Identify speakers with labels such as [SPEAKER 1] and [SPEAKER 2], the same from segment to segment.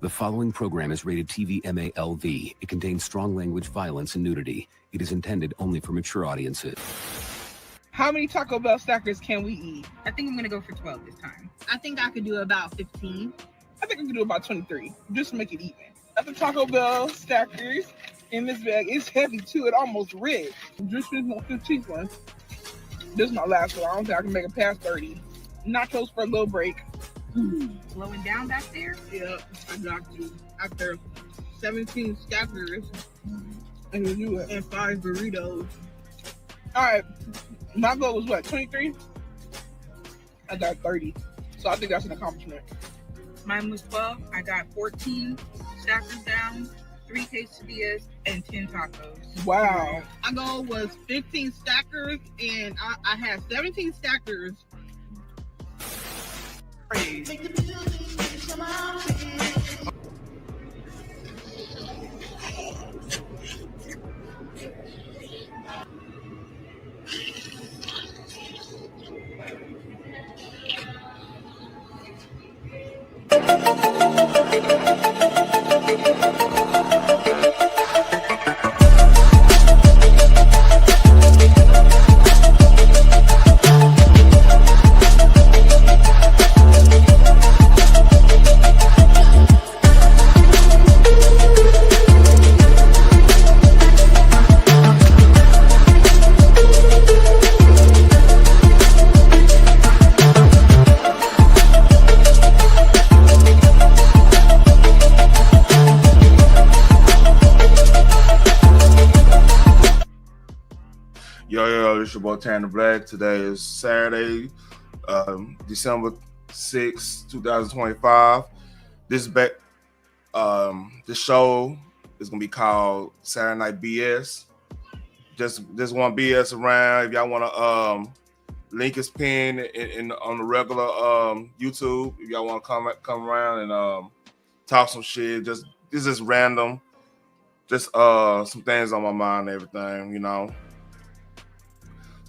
[SPEAKER 1] The following program is rated TV MALV. It contains strong language, violence, and nudity. It is intended only for mature audiences.
[SPEAKER 2] How many Taco Bell stackers can we eat?
[SPEAKER 3] I think I'm going to go for 12 this time.
[SPEAKER 4] I think I could do about 15.
[SPEAKER 2] I think I can do about 23, just to make it even. At the Taco Bell stackers in this bag, it's heavy too. It almost ripped. Just finished my 15th one. This is my last one. I don't think I can make it past 30. Nachos for a little break.
[SPEAKER 3] Slowing down back there?
[SPEAKER 2] Yeah, I got to. After 17 stackers and 5 burritos. All right, my goal was what, 23? I got 30, so I think that's an accomplishment.
[SPEAKER 3] Mine was 12. I got 14 stackers down, 3 quesadillas, and 10 tacos.
[SPEAKER 2] Wow.
[SPEAKER 4] My goal was 15 stackers, and I had 17 stackers.
[SPEAKER 5] Yo, it's your boy Tanner Black. Today is Saturday, December 6, 2025. This show is gonna be called Saturday Night BS. Just want BS around. If y'all wanna link is pinned on the regular YouTube. If y'all wanna come around and talk some shit, this is random. Just some things on my mind and everything, you know.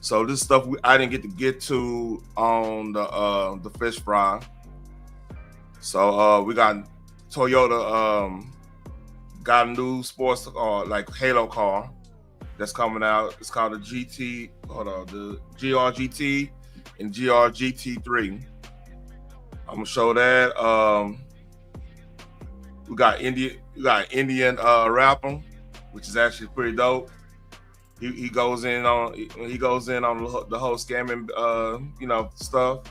[SPEAKER 5] So this stuff I didn't get to on the fish fry. So we got Toyota got a new sports like Halo car that's coming out. It's called the GRGT and GRGT3. I'm gonna show that. We got Indian rapper, which is actually pretty dope. He goes in on the whole scamming stuff.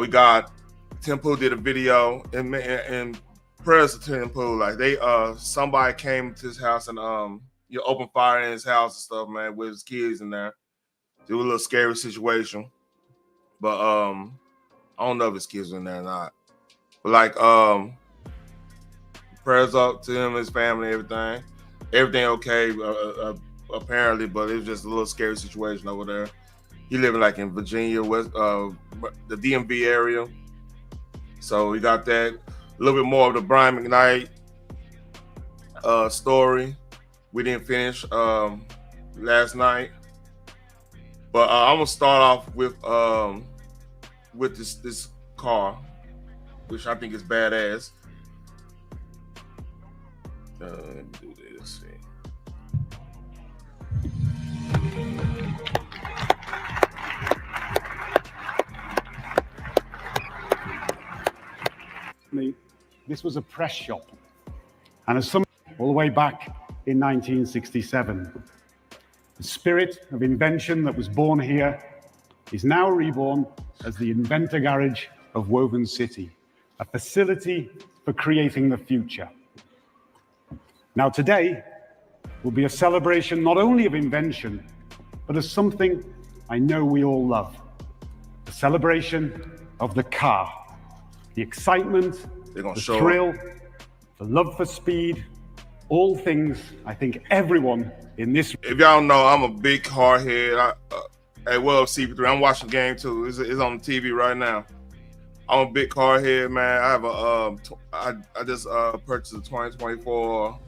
[SPEAKER 5] We got Tim Pool did a video and prayers to Tim Pool. Like somebody came to his house and opened fire in his house and stuff, man, with his kids in there. It was a little scary situation. But I don't know if his kids were in there or not. But like prayers up to him, his family, everything. Everything okay, apparently, but it was just a little scary situation over there. He living like in Virginia, West, the DMV area. So we got that. A little bit more of the Brian McKnight story. We didn't finish last night, but I'm gonna start off with this car, which I think is badass. Let me do this.
[SPEAKER 6] This was a press shop, and as some all the way back in 1967, the spirit of invention that was born here is now reborn as the Inventor Garage of Woven City, a facility for creating the future. Now today will be a celebration not only of invention, but of something I know we all love. The celebration of the car. The excitement, the thrill, the love for speed, all things I think everyone in this...
[SPEAKER 5] If y'all don't know, I'm a big car head. CP3, I'm watching the game too. It's on the TV right now. I'm a big car head, man. I have I just purchased a 2024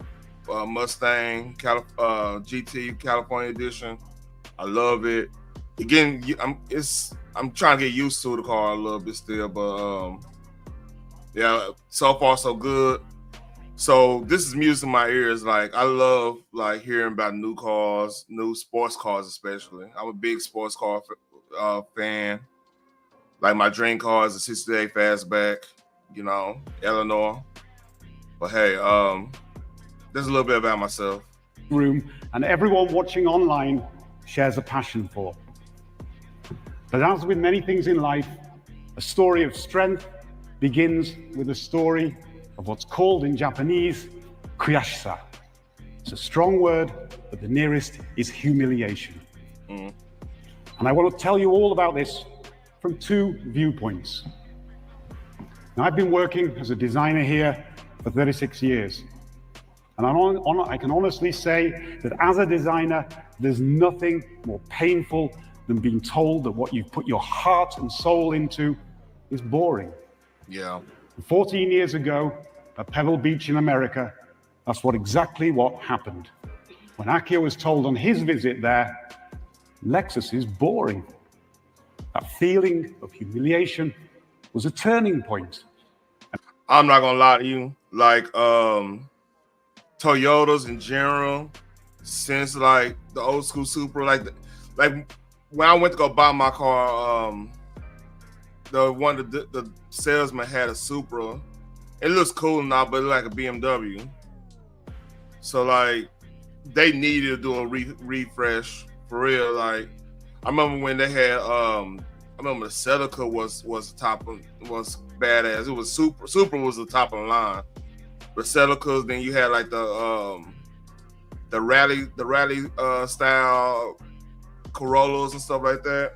[SPEAKER 5] Mustang GT California Edition. I love it. Again, I'm trying to get used to the car a little bit still, but Yeah, so far so good. So this is music in my ears. Like I love like hearing about new cars, new sports cars especially. I'm a big sports car fan. Like my dream car is a 68 Fastback, you know, Eleanor. But hey, there's a little bit about myself.
[SPEAKER 6] Room, and everyone watching online shares a passion for. But as with many things in life, a story of strength begins with a story of what's called in Japanese kuyashisa. It's a strong word, but the nearest is humiliation. And I want to tell you all about this from two viewpoints. Now, I've been working as a designer here for 36 years. And I can honestly say that as a designer, there's nothing more painful than being told that what you've put your heart and soul into is boring.
[SPEAKER 5] Yeah.
[SPEAKER 6] 14 years ago, at Pebble Beach in America, that's exactly what happened. When Akio was told on his visit there, Lexus is boring. That feeling of humiliation was a turning point.
[SPEAKER 5] I'm not gonna lie to you, like Toyotas in general, since like the old school Supra, like when I went to go buy my car, the salesman had a Supra. It looks cool now, but it's like a BMW. So like they needed to do a refresh for real. Like I remember when they had I remember the Celica was badass. It was Supra was the top of the line. But Celicas, then you had like the rally style Corollas and stuff like that.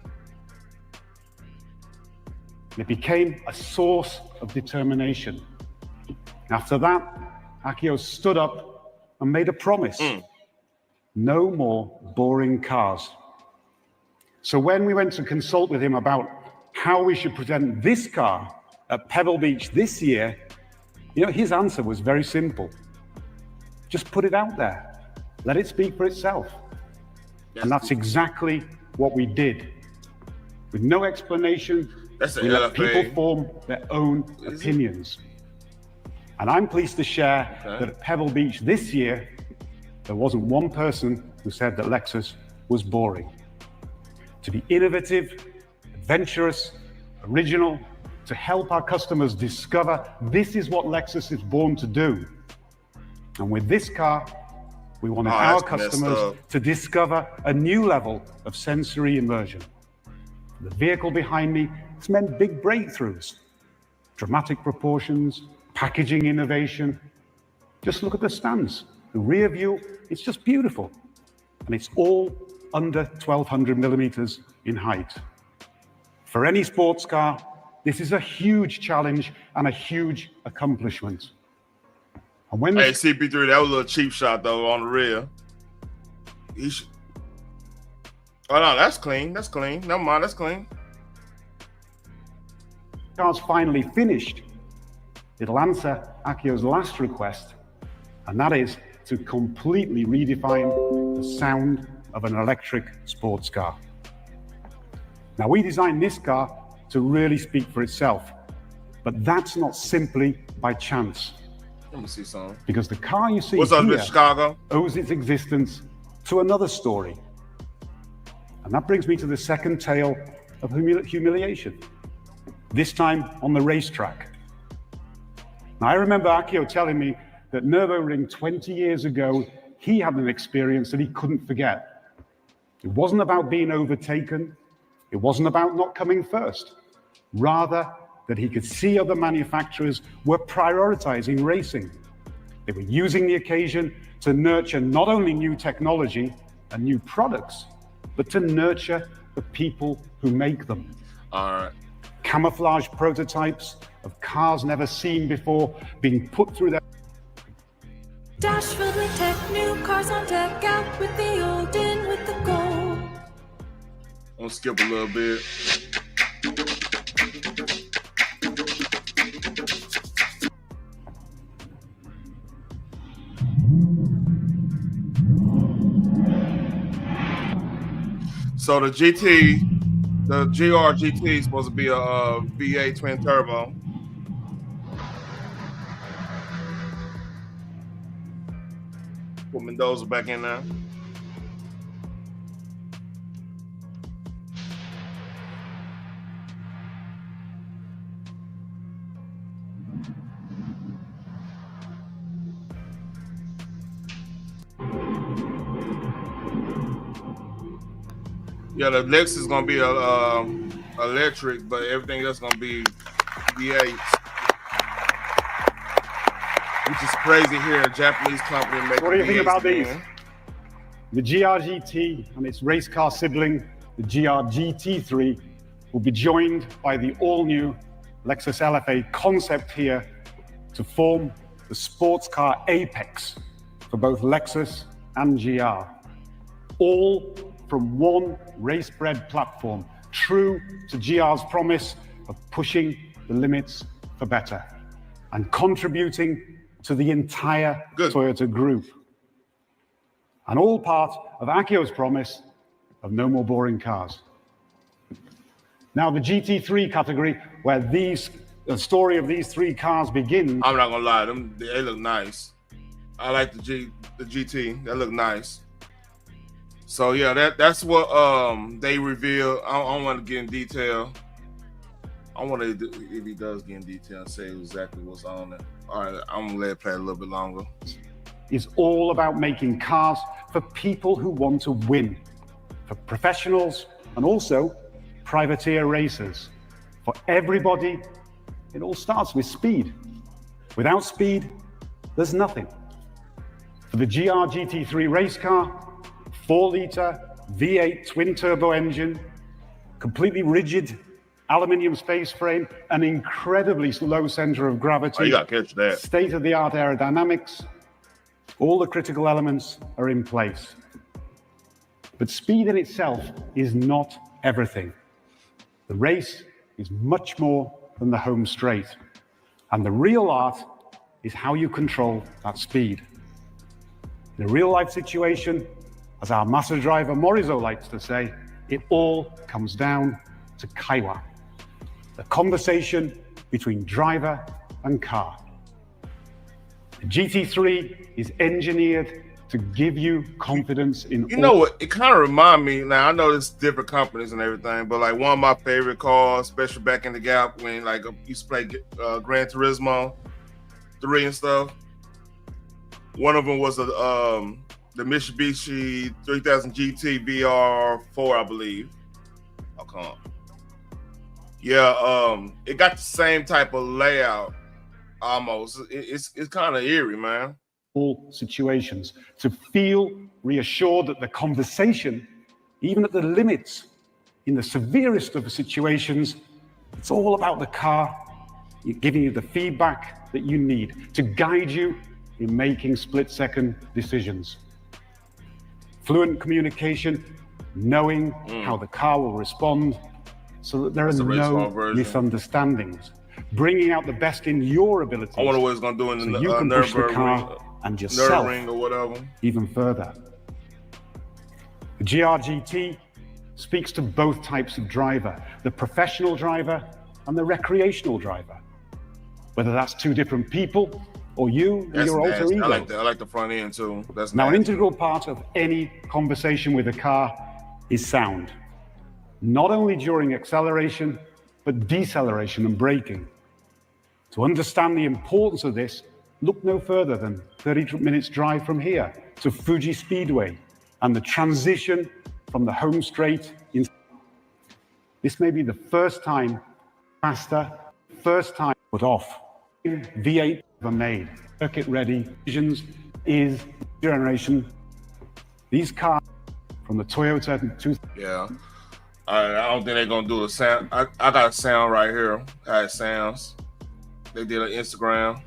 [SPEAKER 6] It became a source of determination. After that, Akio stood up and made a promise. No more boring cars. So when we went to consult with him about how we should present this car at Pebble Beach this year, you know, his answer was very simple. Just put it out there. Let it speak for itself. And that's exactly what we did. With no explanation, we let people form their own opinions. And I'm pleased to share that at Pebble Beach this year, there wasn't one person who said that Lexus was boring. To be innovative, adventurous, original, to help our customers discover this is what Lexus is born to do. And with this car, we wanted our customers to discover a new level of sensory immersion. The vehicle behind me has meant big breakthroughs, dramatic proportions, packaging innovation. Just look at the stands. The rear view, it's just beautiful. And it's all under 1,200 millimeters in height. For any sports car, this is a huge challenge and a huge accomplishment. And when
[SPEAKER 5] hey, CP3, that was a little cheap shot though on the rear. Oh no, that's clean. That's clean. Never mind, that's clean.
[SPEAKER 6] Car's finally finished, it'll answer Akio's last request, and that is to completely redefine the sound of an electric sports car. Now, we designed this car to really speak for itself, but that's not simply by chance.
[SPEAKER 5] Let me see something.
[SPEAKER 6] Because the car you see
[SPEAKER 5] What's up,
[SPEAKER 6] here
[SPEAKER 5] Chicago?
[SPEAKER 6] owes its existence to another story. And that brings me to the second tale of humiliation, this time on the racetrack. Now, I remember Akio telling me that Nürburgring 20 years ago, he had an experience that he couldn't forget. It wasn't about being overtaken. It wasn't about not coming first. Rather, that he could see other manufacturers were prioritizing racing. They were using the occasion to nurture not only new technology and new products, but to nurture the people who make them.
[SPEAKER 5] All right.
[SPEAKER 6] Camouflage prototypes of cars never seen before being put through their
[SPEAKER 7] Dash filled with tech, new cars on deck, out with the old, in with the gold.
[SPEAKER 5] I'm gonna skip a little bit. So the GR GT is supposed to be a V8 twin turbo. Put Mendoza back in there. Yeah, the Lex is gonna be electric, but everything else gonna be V8. Which is crazy here, a Japanese company making.
[SPEAKER 6] What do you think
[SPEAKER 5] V8s
[SPEAKER 6] about these?
[SPEAKER 5] again.
[SPEAKER 6] The GR-GT and its race car sibling, the GR-GT3, will be joined by the all-new Lexus LFA concept here to form the sports car apex for both Lexus and GR. All from one race-bred platform, true to GR's promise of pushing the limits for better and contributing to the entire Toyota group. And all part of Akio's promise of no more boring cars. Now, the GT3 category, where the story of these three cars begins.
[SPEAKER 5] I'm not gonna lie, they look nice. I like the GT. That look nice. So yeah, that's what they reveal. I don't want to get in detail. I want to, if he does get in detail, say exactly what's on it. All right, I'm gonna let it play a little bit longer.
[SPEAKER 6] Is all about making cars for people who want to win, for professionals and also privateer racers. For everybody, it all starts with speed. Without speed, there's nothing. For the GR GT3 race car, 4-liter V8 twin-turbo engine, completely rigid aluminium space frame, an incredibly low center of gravity.
[SPEAKER 5] Oh, you gotta catch that.
[SPEAKER 6] State-of-the-art aerodynamics. All the critical elements are in place. But speed in itself is not everything. The race is much more than the home straight. And the real art is how you control that speed. In a real-life situation, as our master driver Morizo likes to say, it all comes down to kaiwa, the conversation between driver and car. The GT3 is engineered to give you confidence in.
[SPEAKER 5] You know what? It kind of reminds me. Now I know it's different companies and everything, but like one of my favorite cars, especially back in the Gap when like I used to play Gran Turismo 3 and stuff. One of them was the Mitsubishi 3000 GT VR4, I believe. Oh, come on. Yeah, it got the same type of layout almost. It's kind of eerie, man.
[SPEAKER 6] All situations, to feel reassured that the conversation, even at the limits, in the severest of the situations, it's all about the car, giving you the feedback that you need to guide you in making split-second decisions. Fluent communication, knowing how the car will respond, so that there are no misunderstandings. Bringing out the best in your abilities.
[SPEAKER 5] I wonder what it's going to do in
[SPEAKER 6] so
[SPEAKER 5] the
[SPEAKER 6] you can push the car and yourself
[SPEAKER 5] ring or whatever
[SPEAKER 6] even further. The GR-GT speaks to both types of driver, the professional driver and the recreational driver. Whether that's two different people or you and your alter ego.
[SPEAKER 5] I like that. I like the front end too. That's
[SPEAKER 6] now
[SPEAKER 5] nasty.
[SPEAKER 6] An integral part of any conversation with a car is sound. Not only during acceleration, but deceleration and braking. To understand the importance of this, look no further than 30 minutes drive from here to Fuji Speedway and the transition from the home straight. This may be the first time put off. V8 ever made. Circuit ready. Visions is generation. These cars from the Toyota 2000.
[SPEAKER 5] Yeah. I don't think they're gonna do the sound. I got a sound right here. How it sounds. They did an Instagram.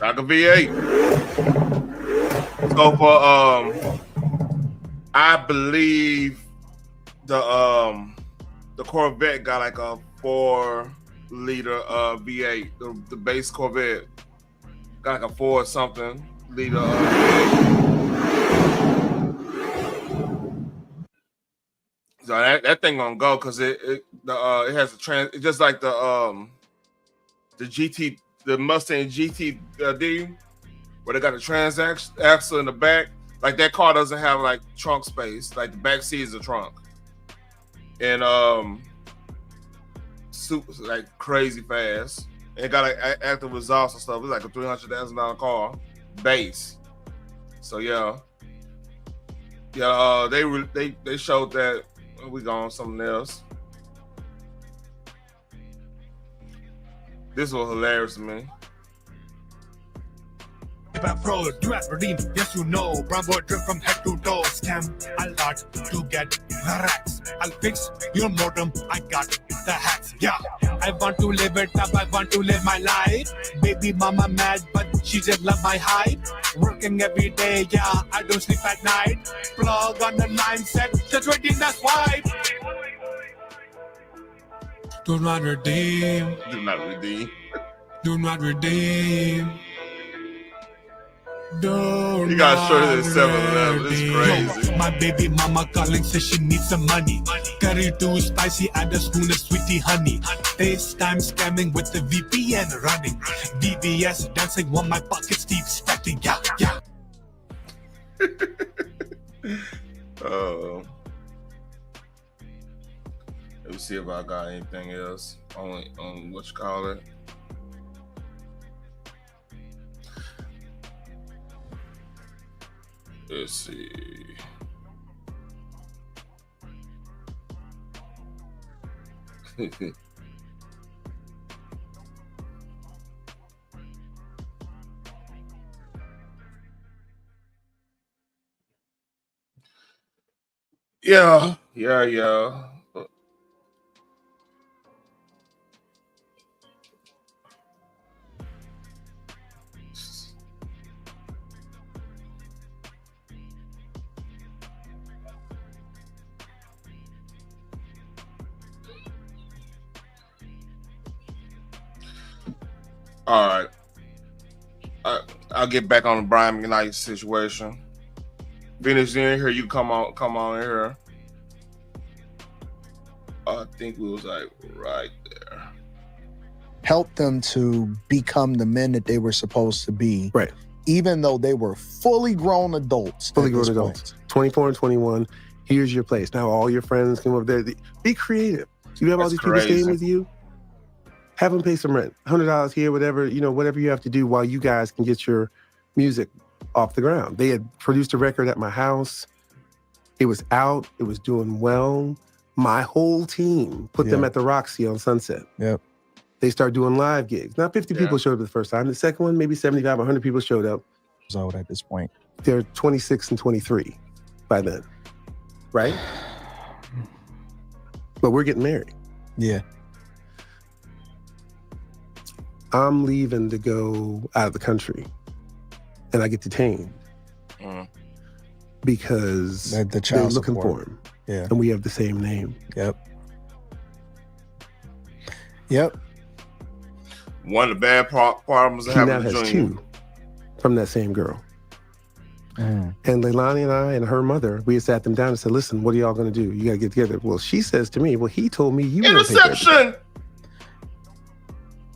[SPEAKER 5] Like a V8. Let's go for I believe the Corvette got like a 4-liter V8. The base Corvette got like a 4-something-liter V8. So that thing gonna go because it has a it's just like the GT, the Mustang GT where they got a axle in the back. Like that car doesn't have like trunk space. Like the back seat is a trunk, and super like crazy fast. It got like active exhaust and stuff. It's like a $300,000 car base. So yeah. They showed that. We go on something else. This was hilarious to me.
[SPEAKER 8] Bro, do not redeem, yes you know. Bravo drip from head to toe. Scam a lot to get the racks. I'll fix your modem, I got the hacks. Yeah, I want to live it up, I want to live my life. Baby mama mad, but she just love my hype. Working every day, yeah, I don't sleep at night. Plug on the line set, just waiting, that's why. Do not redeem.
[SPEAKER 5] Do not redeem.
[SPEAKER 8] Do not redeem.
[SPEAKER 5] You gotta show this 7-Eleven. It's crazy.
[SPEAKER 8] My baby mama calling, says she needs some money. Curry too spicy, add a spoon of sweetie honey. FaceTime scamming with the VPN running. DBS dancing while my pockets keep stacking. Yeah, yeah.
[SPEAKER 5] Let me see if I got anything else on what you call it. Let's see. Yeah. All right. I'll get back on the Brian McKnight situation. Venus, in here, you come on in here. I think we was like right there.
[SPEAKER 9] Help them to become the men that they were supposed to be.
[SPEAKER 10] Right.
[SPEAKER 9] Even though they were fully grown adults.
[SPEAKER 10] 24 and 21. Here's your place. Now all your friends come up there. Be creative. You have all these people staying with you. Have them pay some rent. $100 here, whatever you have to do while you guys can get your music off the ground. They had produced a record at my house. It was out. It was doing well. My whole team put them at the Roxy on Sunset.
[SPEAKER 9] Yep.
[SPEAKER 10] They started doing live gigs. Not 50 people showed up the first time. The second one, maybe 75, 100 people showed up.
[SPEAKER 9] So at this point.
[SPEAKER 10] They're 26 and 23 by then. Right? But we're getting married.
[SPEAKER 9] Yeah.
[SPEAKER 10] I'm leaving to go out of the country, and I get detained because they're looking for him.
[SPEAKER 9] Yeah,
[SPEAKER 10] and we have the same name.
[SPEAKER 9] Yep.
[SPEAKER 5] One of the bad problems
[SPEAKER 10] He
[SPEAKER 5] having
[SPEAKER 10] now has two from that same girl. And Leilani and I and her mother, we had sat them down and said, "Listen, what are y'all going to do? You got to get together." Well, she says to me, "Well, he told me you
[SPEAKER 5] interception."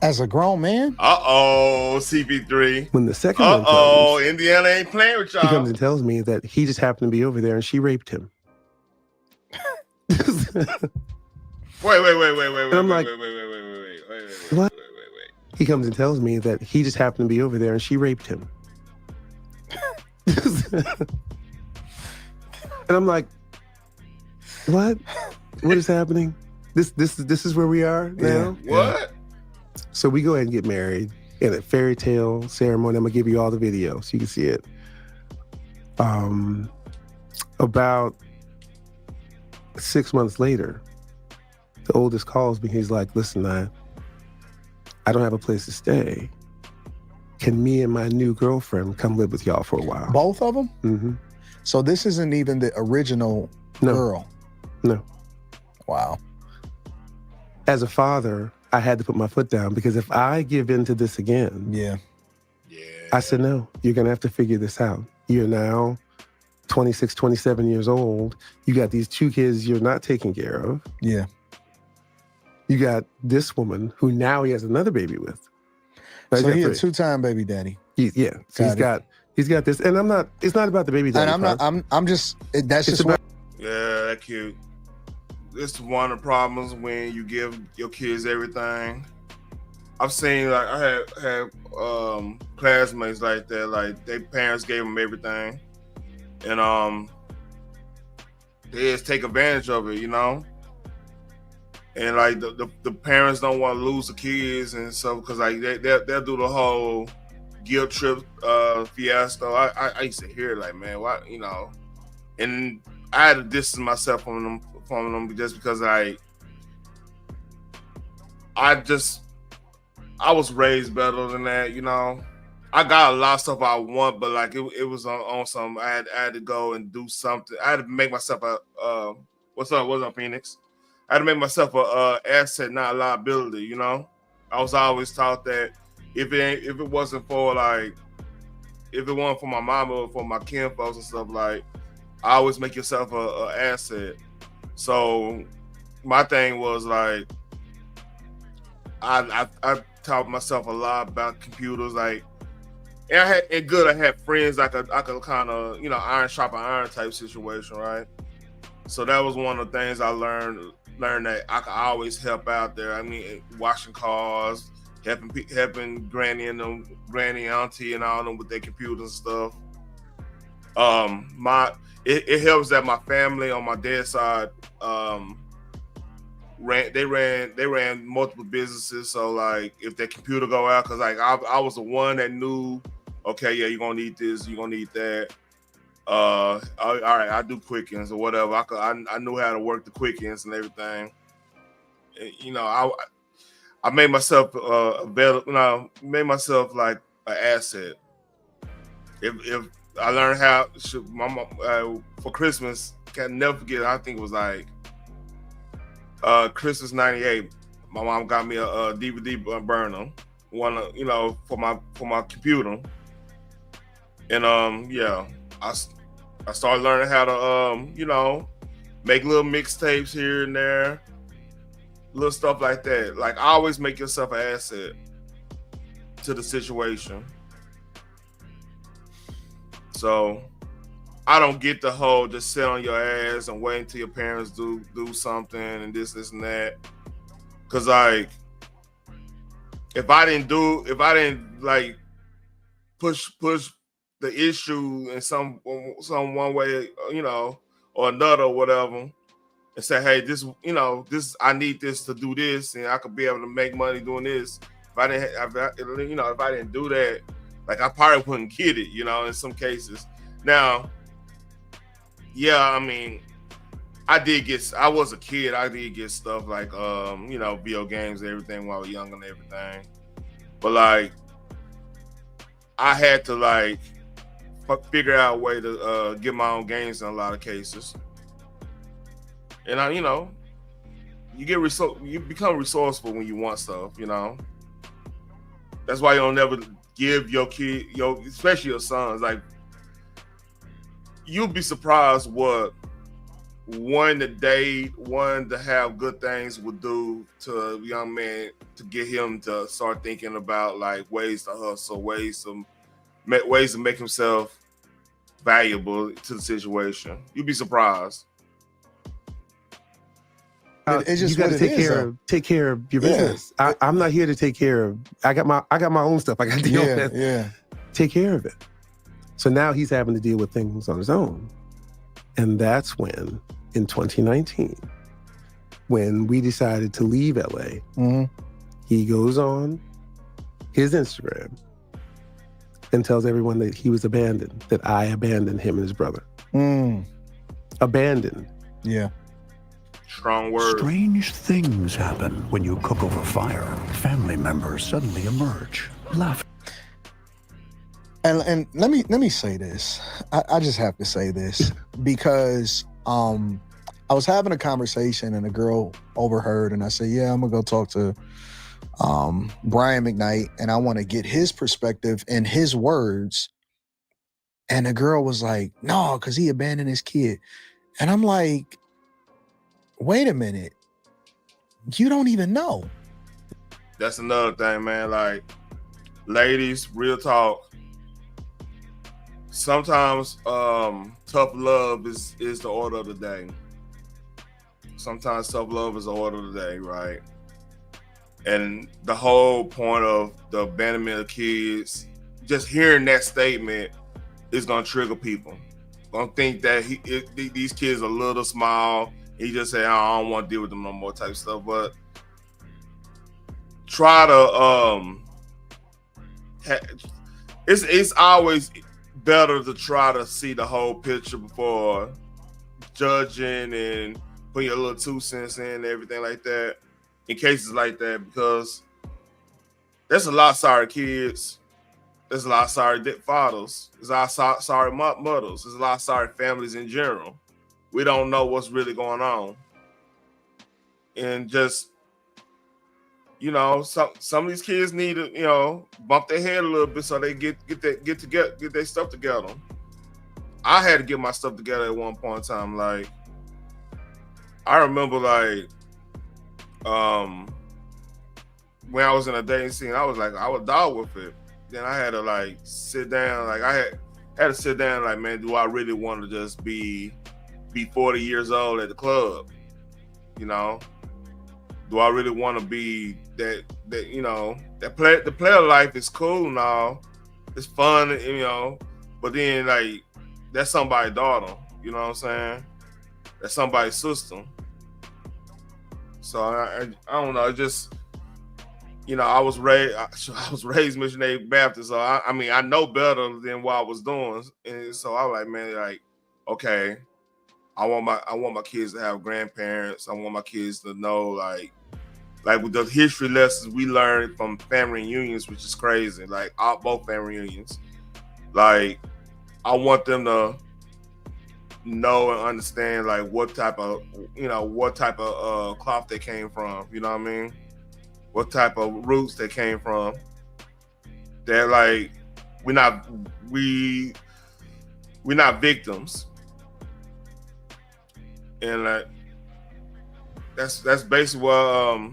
[SPEAKER 9] As a grown man?
[SPEAKER 5] CP3.
[SPEAKER 10] When the second one comes,
[SPEAKER 5] Indiana ain't playing with y'all.
[SPEAKER 10] He comes and tells me that he just happened to be over there and she raped him.
[SPEAKER 5] Wait.
[SPEAKER 10] And I'm like, what? He comes and tells me that he just happened to be over there and she raped him. And I'm like, what? What is happening? This is where we are now?
[SPEAKER 5] What?
[SPEAKER 10] So we go ahead and get married in a fairy tale ceremony. I'm gonna give you all the video so you can see it. About 6 months later, the oldest calls me. He's like, "Listen, I don't have a place to stay. Can me and my new girlfriend come live with y'all for a while?"
[SPEAKER 9] Both of them?
[SPEAKER 10] Mm-hmm.
[SPEAKER 9] So this isn't even the original girl?
[SPEAKER 10] No.
[SPEAKER 9] Wow.
[SPEAKER 10] As a father, I had to put my foot down because if I give in to this again, I said, no, you're going to have to figure this out. You're now 26, 27 years old. You got these 2 kids you're not taking care of.
[SPEAKER 9] Yeah.
[SPEAKER 10] You got this woman who now he has another baby with. Right,
[SPEAKER 9] so he's a 2-time baby daddy.
[SPEAKER 10] So he's got this, and it's not about the baby daddy.
[SPEAKER 9] And I'm just, that's
[SPEAKER 10] it's
[SPEAKER 9] just
[SPEAKER 10] about,
[SPEAKER 5] Yeah, that cute. This is one of the problems when you give your kids everything. I've seen, like, I had classmates like that, like their parents gave them everything, and they just take advantage of it, you know. And like the parents don't want to lose the kids and stuff because like they'll do the whole guilt trip fiasco. I used to hear like, man, why, you know, and I had to distance myself from them just because I was raised better than that, you know. I got a lot of stuff I want, but like it was on some. I had to go and do something. I had to make myself a what's up, Phoenix? I had to make myself a asset, not a liability, you know. I was always taught that if it wasn't for my mama or for my kinfolks and stuff, like I always make yourself a asset. So my thing was like I taught myself a lot about computers, like, and I had friends I could kind of, you know, iron sharpen iron type situation, right? So that was one of the things I learned that I could always help out there. I mean, washing cars, helping granny and auntie and all them with their computers and stuff. It helps that my family on my dad's side ran multiple businesses. So like if their computer go out, because like I was the one that knew, okay, yeah, you're gonna need this, you're gonna need that. All right, I do Quickens or whatever. I knew how to work the Quickens and everything. You know, I made myself available. You know, made myself like an asset. If I learned how, my mom for Christmas, can't never forget. I think it was like Christmas '98. My mom got me a DVD burner, one, you know, for my computer, and yeah. I started learning how to, you know, make little mixtapes here and there, little stuff like that. Like, always make yourself an asset to the situation. So, I don't get the whole just sit on your ass and wait until your parents do something and this and that. Cause like, if I didn't like push the issue in some one way, you know, or another or whatever, and say, hey, this, you know, this, I need this to do this, and I could be able to make money doing this. If I didn't do that, like I probably wouldn't get it, you know, in some cases. Now, yeah, I mean, I was a kid, I did get stuff like, you know, video games and everything while I was young and everything. But like, I had to like figure out a way to get my own games in a lot of cases. And you know, you become resourceful when you want stuff, you know. That's why you don't never give your kid, especially your sons, like, you'll be surprised what one to have good things would do to a young man, to get him to start thinking about like ways to hustle, ways to make himself valuable to the situation. You'd be surprised.
[SPEAKER 9] It's just
[SPEAKER 10] you got to take care of your business. I'm not here to take care of. I got my own stuff I got to deal with.
[SPEAKER 9] Yeah.
[SPEAKER 10] Take care of it. So now he's having to deal with things on his own, and that's when, in 2019, when we decided to leave LA, he goes on his Instagram and tells everyone that he was abandoned, that I abandoned him and his brother. Abandoned.
[SPEAKER 9] Yeah.
[SPEAKER 5] Strong word.
[SPEAKER 11] Strange things happen when you cook over fire. Family members suddenly emerge, laughing.
[SPEAKER 9] And let me say this. I just have to say this because I was having a conversation and a girl overheard, and I said, yeah, I'm gonna go talk to Brian McKnight, and I want to get his perspective and his words And the girl was like, no, because he abandoned his kid. And I'm like, wait a minute. You don't even know.
[SPEAKER 5] That's another thing, man. Like, ladies, real talk. Sometimes tough love is the order of the day. Sometimes tough love is the order of the day, right? And the whole point of the abandonment of kids, just hearing that statement is gonna trigger people. Gonna think that these kids are little, small. He just said, I don't want to deal with them no more type stuff. But try to it's always better to try to see the whole picture before judging and putting your little 2 cents in and everything like that in cases like that, because there's a lot of sorry kids, there's a lot of sorry fathers, there's a lot of sorry mothers, there's a lot of sorry families in general. We don't know what's really going on. And just, you know, some of these kids need to, you know, bump their head a little bit so they get their stuff together. I had to get my stuff together at one point in time. Like, I remember, like, when I was in a dating scene, I was dog with it. Then I had to like sit down. Like, I had to sit down. Like, man, do I really want to just be 40 years old at the club? You know, do I really want to be that you know, the player life is cool now, it's fun, you know, but then like that's somebody's daughter, you know what I'm saying? That's somebody's sister. So I don't know, just, you know, I was raised missionary Baptist, so I mean I know better than what I was doing, and so I was like, man, like, okay, I want my kids to have grandparents. I want my kids to know, like with the history lessons we learned from family reunions, which is crazy. Like, both family reunions. Like, I want them to know and understand, like, what type of cloth they came from. You know what I mean? What type of roots they came from. They're like, we're not victims. And like, that's basically what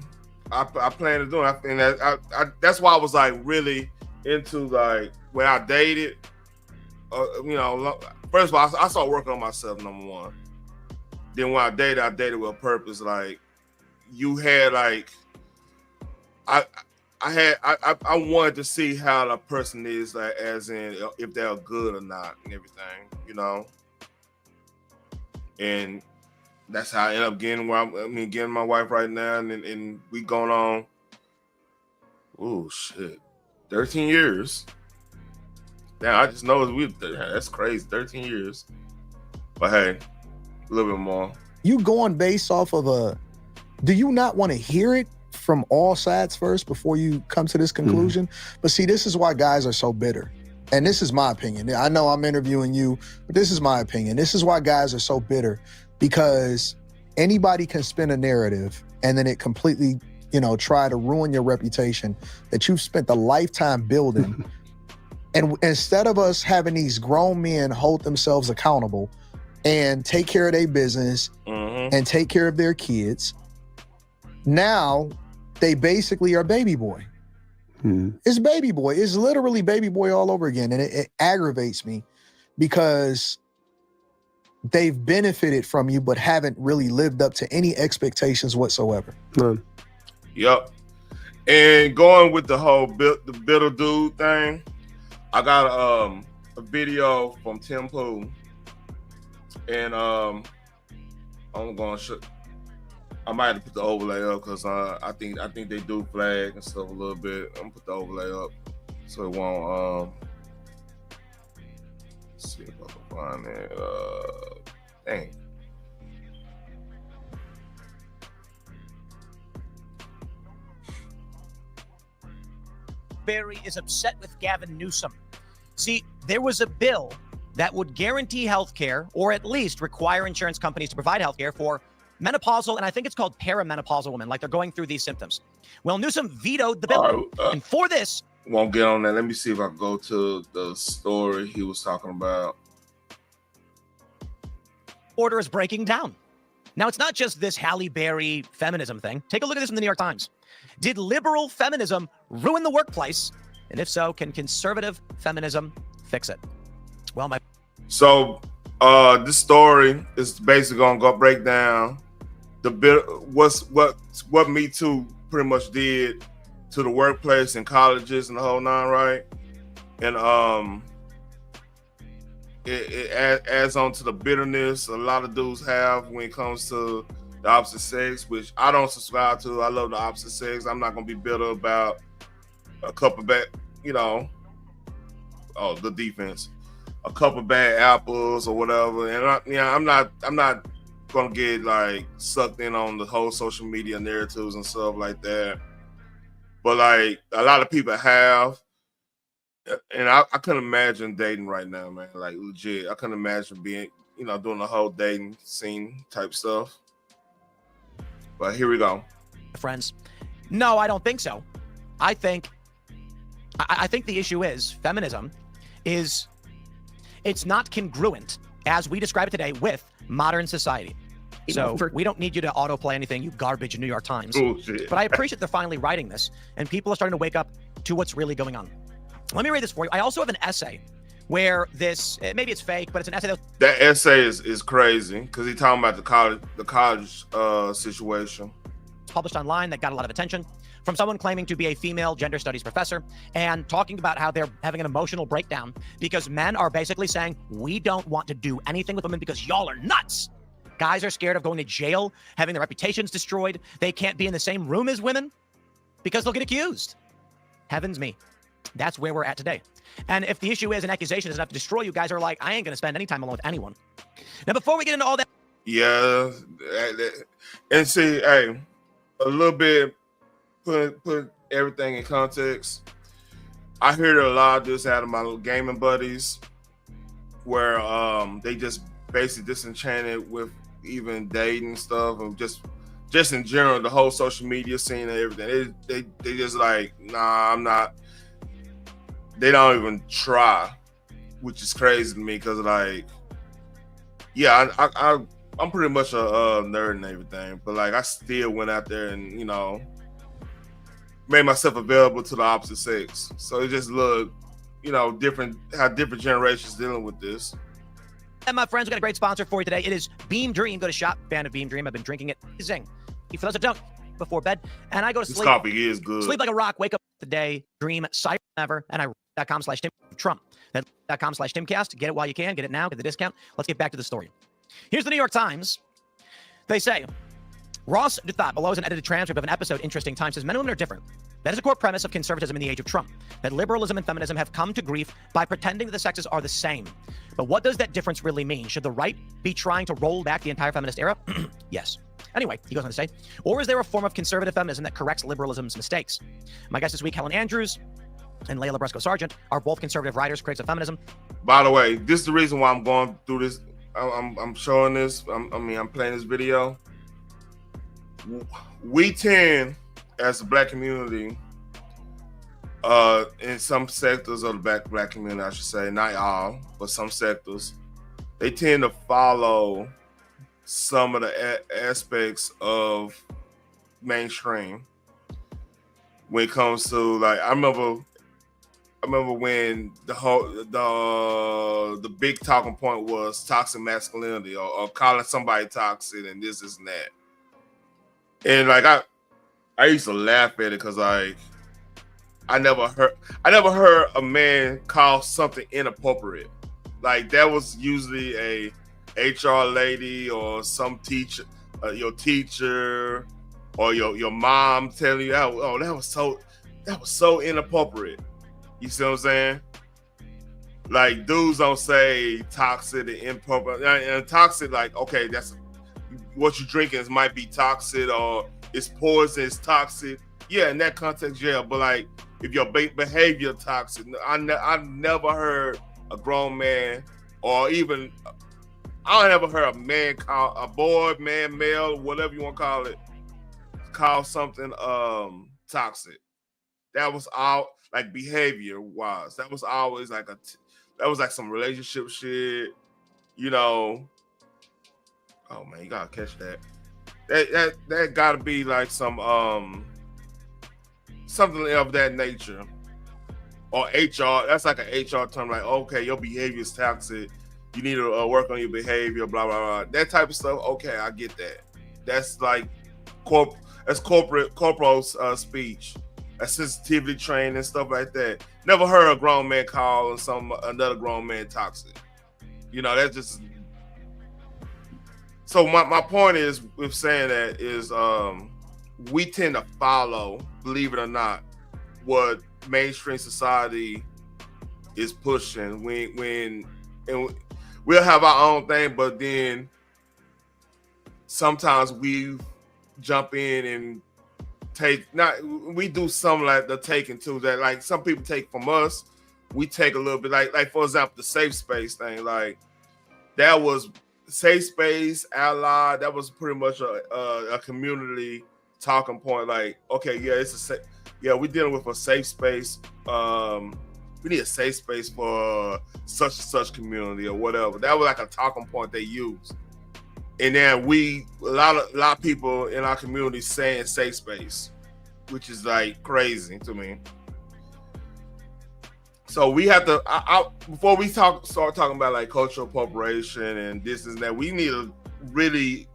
[SPEAKER 5] I plan to do. I think that that's why I was like really into, like, when I dated. You know, first of all, I started working on myself, number one. Then when I dated with a purpose. Like, you had like, I wanted to see how the person is, like, as in if they're good or not and everything, you know. And that's how I ended up getting my wife right now, and we going on, oh shit, 13 years. Now I just know that's crazy, 13 years. But hey, a little bit more.
[SPEAKER 9] You going based off of do you not want to hear it from all sides first before you come to this conclusion? But see, this is why guys are so bitter. And this is my opinion. I know I'm interviewing you, but this is my opinion. This is why guys are so bitter, because anybody can spin a narrative and then it completely, you know, try to ruin your reputation that you've spent a lifetime building. And instead of us having these grown men hold themselves accountable and take care of their business and take care of their kids, now they basically are baby boy. It's baby boy. It's literally baby boy all over again. And it aggravates me because they've benefited from you, but haven't really lived up to any expectations whatsoever.
[SPEAKER 10] None.
[SPEAKER 5] Yep. And going with the whole the bitter dude thing, I got a video from Tim Pool, and I'm gonna I might have to put the overlay up because I think they do flag and stuff a little bit. I'm gonna put the overlay up so it won't. Let's see if I can find it. Dang.
[SPEAKER 12] Barry is upset with Gavin Newsom. See, there was a bill that would guarantee health care, or at least require insurance companies to provide health care for menopausal, and I think it's called perimenopausal women, like they're going through these symptoms. Well, Newsom vetoed the bill. And for this,
[SPEAKER 5] won't get on that. Let me see if I can go to the story he was talking about.
[SPEAKER 12] Order is breaking down. Now, it's not just this Halle Berry feminism thing. Take a look at this in the New York Times. Did liberal feminism ruin the workplace? And if so, can conservative feminism fix it? Well,
[SPEAKER 5] So this story is basically gonna go break down the bit what Me Too pretty much did to the workplace and colleges and the whole nine, right? And it adds on to the bitterness a lot of dudes have when it comes to the opposite sex, which I don't subscribe to. I love the opposite sex. I'm not gonna be bitter about a couple bad, the defense, a couple bad apples or whatever. And I'm not gonna get like sucked in on the whole social media narratives and stuff like that. But like a lot of people have. And I couldn't imagine dating right now, man. Like legit, I couldn't imagine being, doing the whole dating scene type stuff. But here we go.
[SPEAKER 12] Friends, no, I don't think so. I think the issue is feminism it's not congruent as we describe it today with modern society. So we don't need you to autoplay anything, you garbage New York Times.
[SPEAKER 5] Bullshit.
[SPEAKER 12] But I appreciate they're finally writing this, and people are starting to wake up to what's really going on. Let me read this for you. I also have an essay where maybe it's fake, but it's an essay.
[SPEAKER 5] That essay is crazy because he's talking about the college situation.
[SPEAKER 12] It's published online that got a lot of attention from someone claiming to be a female gender studies professor and talking about how they're having an emotional breakdown because men are basically saying, we don't want to do anything with women because y'all are nuts. Guys are scared of going to jail, having their reputations destroyed. They can't be in the same room as women because they'll get accused. Heavens me. That's where we're at today. And if the issue is an accusation is enough to destroy you, guys are like, I ain't going to spend any time alone with anyone. Now, before we get into all that.
[SPEAKER 5] Yeah. And see, hey, a little bit, put everything in context. I heard a lot of this out of my little gaming buddies where they just basically disenchanted with even dating stuff and just in general, the whole social media scene and everything. They just like, nah, I'm not. They don't even try, which is crazy to me because, like, yeah, I'm pretty much a nerd and everything, but like I still went out there and made myself available to the opposite sex. So it just looked, different how different generations dealing with this.
[SPEAKER 12] And my friends, we got a great sponsor for you today. It is Beam Dream. Go to shop. Fan of Beam Dream. I've been drinking it. Amazing. For those that don't, before bed, and I go to sleep.
[SPEAKER 5] This coffee is good.
[SPEAKER 12] Sleep like a rock. Wake up the day. Dream cyber ever. And I.com/Tim Trump. That.com/Timcast. Get it while you can. Get it now. Get the discount. Let's get back to the story. Here's the New York Times. They say, Ross Duthot, below is an edited transcript of an episode, Interesting Times, says men and women are different. That is a core premise of conservatism in the age of Trump, that liberalism and feminism have come to grief by pretending that the sexes are the same. But what does that difference really mean? Should the right be trying to roll back the entire feminist era? Yes. Anyway, he goes on to say, or is there a form of conservative feminism that corrects liberalism's mistakes? My guest this week, Helen Andrews and Layla Bresco-Sargent, are both conservative writers, critics of feminism.
[SPEAKER 5] By the way, this is the reason why I'm going through this. I'm showing this. I'm playing this video. We tend, as a black community, in some sectors of the black community, I should say, not all, but some sectors, they tend to follow some of the aspects of mainstream when it comes to, like, I remember when the big talking point was toxic masculinity or calling somebody toxic and this and that. And like I used to laugh at it because like I never heard a man call something inappropriate. Like that was usually a HR lady or some teacher, your teacher or your mom telling you, oh, that was so inappropriate. You see what I'm saying? Like dudes don't say toxic and inappropriate. And toxic, like, okay, that's what you're drinking might be toxic or it's poison, it's toxic. Yeah, in that context, yeah. But like, if your behavior toxic, I've never heard a grown man or even I never heard a man call a boy, man, male, whatever you want to call it, call something toxic. That was all. like behavior wise. That was always like that was like some relationship shit, you know. Oh man, you gotta catch that. That gotta be like some something of that nature. Or HR, that's like an HR term, like, okay, your behavior is toxic. You need to work on your behavior, blah, blah, blah. That type of stuff, okay, I get that. That's like corporal speech, a sensitivity training and stuff like that. Never heard a grown man call another grown man toxic. You know, that's just. So my point is with saying that is we tend to follow, believe it or not, what mainstream society is pushing and we'll have our own thing, but then sometimes we jump in and we do some like the taking too, that like some people take from us, we take a little bit, like for example the safe space thing, like that was safe space, ally, that was pretty much a community talking point, like, okay, yeah, we're dealing with a safe space. We need a safe space for such and such community or whatever. That was like a talking point they used. And then a lot of people in our community saying safe space, which is like crazy to me. So we have to, before we start talking about like cultural appropriation and this and that, we need to really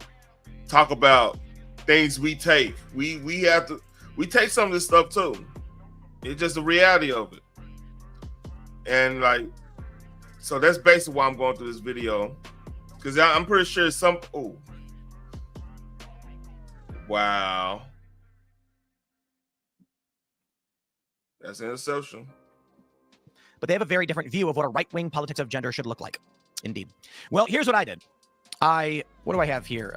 [SPEAKER 5] talk about things we take. We take some of this stuff too. It's just the reality of it. And like, so that's basically why I'm going through this video. Because I'm pretty sure wow. That's interception.
[SPEAKER 12] But they have a very different view of what a right-wing politics of gender should look like. Indeed. Well, here's what I did. What do I have here?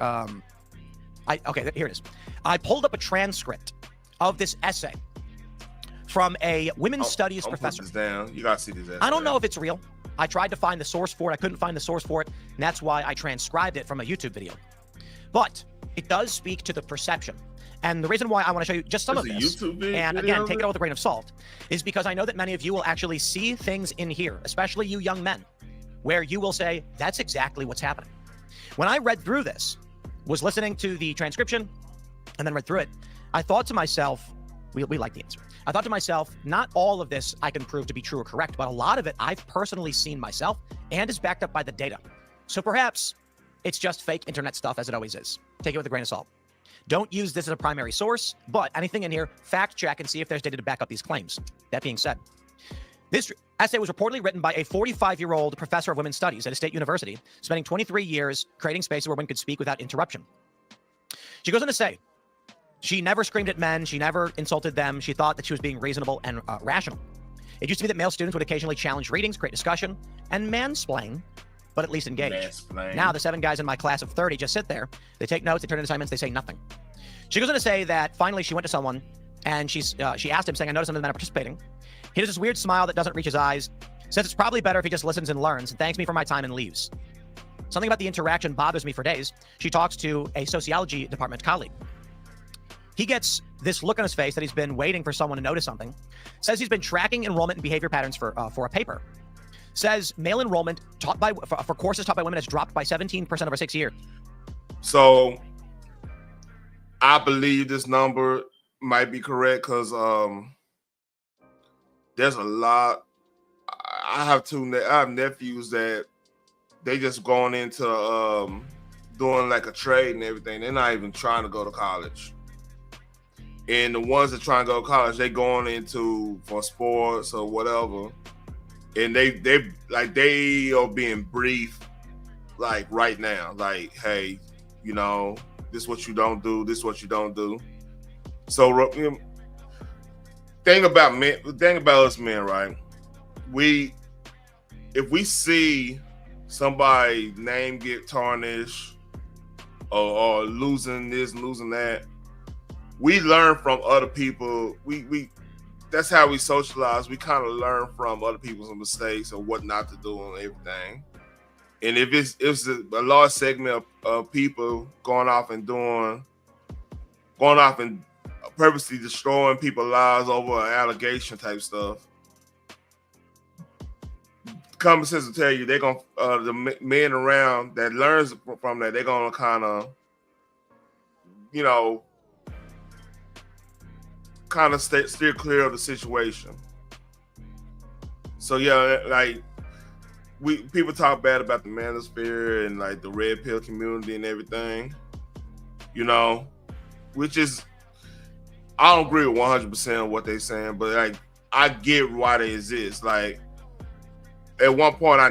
[SPEAKER 12] Okay, here it is. I pulled up a transcript of this essay from a women's studies professor.
[SPEAKER 5] Put this down. You gotta see this essay.
[SPEAKER 12] I don't know if it's real. I tried to find the source for it. I couldn't find the source for it, and that's why I transcribed it from a YouTube video. But it does speak to the perception. And the reason why I want to show you just some of this, and again, take it all with a grain of salt, is because I know that many of you will actually see things in here, especially you young men, where you will say, that's exactly what's happening. When I read through this, was listening to the transcription, and then read through it, I thought to myself, we like the answer. I thought to myself, not all of this I can prove to be true or correct, but a lot of it I've personally seen myself and is backed up by the data. So perhaps it's just fake internet stuff, as it always is. Take it with a grain of salt. Don't use this as a primary source, but anything in here, fact check and see if there's data to back up these claims. That being said, this essay was reportedly written by a 45-year-old professor of women's studies at a state university, spending 23 years creating spaces where women could speak without interruption. She goes on to say, she never screamed at men, she never insulted them, she thought that she was being reasonable and rational. It used to be that male students would occasionally challenge readings, create discussion, and mansplain, but at least engage. Now the 7 guys in my class of 30 just sit there, they take notes, they turn in assignments, they say nothing. She goes on to say that finally she went to someone and she asked him, saying, I noticed some of the men are participating. He does this weird smile that doesn't reach his eyes, says it's probably better if he just listens and learns, and thanks me for my time and leaves. Something about the interaction bothers me for days. She talks to a sociology department colleague. He gets this look on his face that he's been waiting for someone to notice something. Says he's been tracking enrollment and behavior patterns for a paper. Says male enrollment for courses taught by women has dropped by 17% over 6 years.
[SPEAKER 5] So I believe this number might be correct because there's a lot. I have nephews that they just going into doing like a trade and everything. They're not even trying to go to college. And the ones that try and go to college, they going into for sports or whatever. And they are being briefed like right now, like, hey, you know, this is what you don't do, this is what you don't do. So thing about us men, right? If we see somebody name get tarnished or losing this, losing that, we learn from other people. We that's how we socialize. We kind of learn from other people's mistakes and what not to do and everything. And if it's a large segment of people going off and purposely destroying people's lives over allegation type stuff. Common sense will tell you they're gonna the men around that learns from that, they're gonna kind of, you know, kind of steer clear of the situation. So yeah, like people talk bad about the manosphere and like the red pill community and everything, you know, which is, I don't agree with 100% of what they're saying, but like I get why they exist. Like at one point I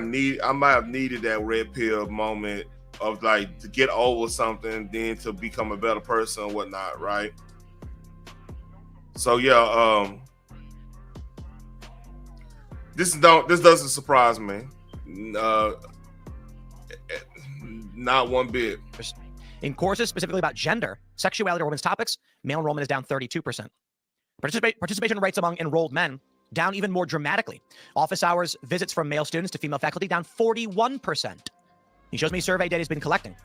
[SPEAKER 5] might have needed that red pill moment of like to get over something, then to become a better person or whatnot, right? So yeah, this doesn't surprise me, not one bit.
[SPEAKER 12] In courses specifically about gender, sexuality, or women's topics, male enrollment is down 32%. Participation rates among enrolled men down even more dramatically. Office hours visits from male students to female faculty down 41%. He shows me survey data he's been collecting.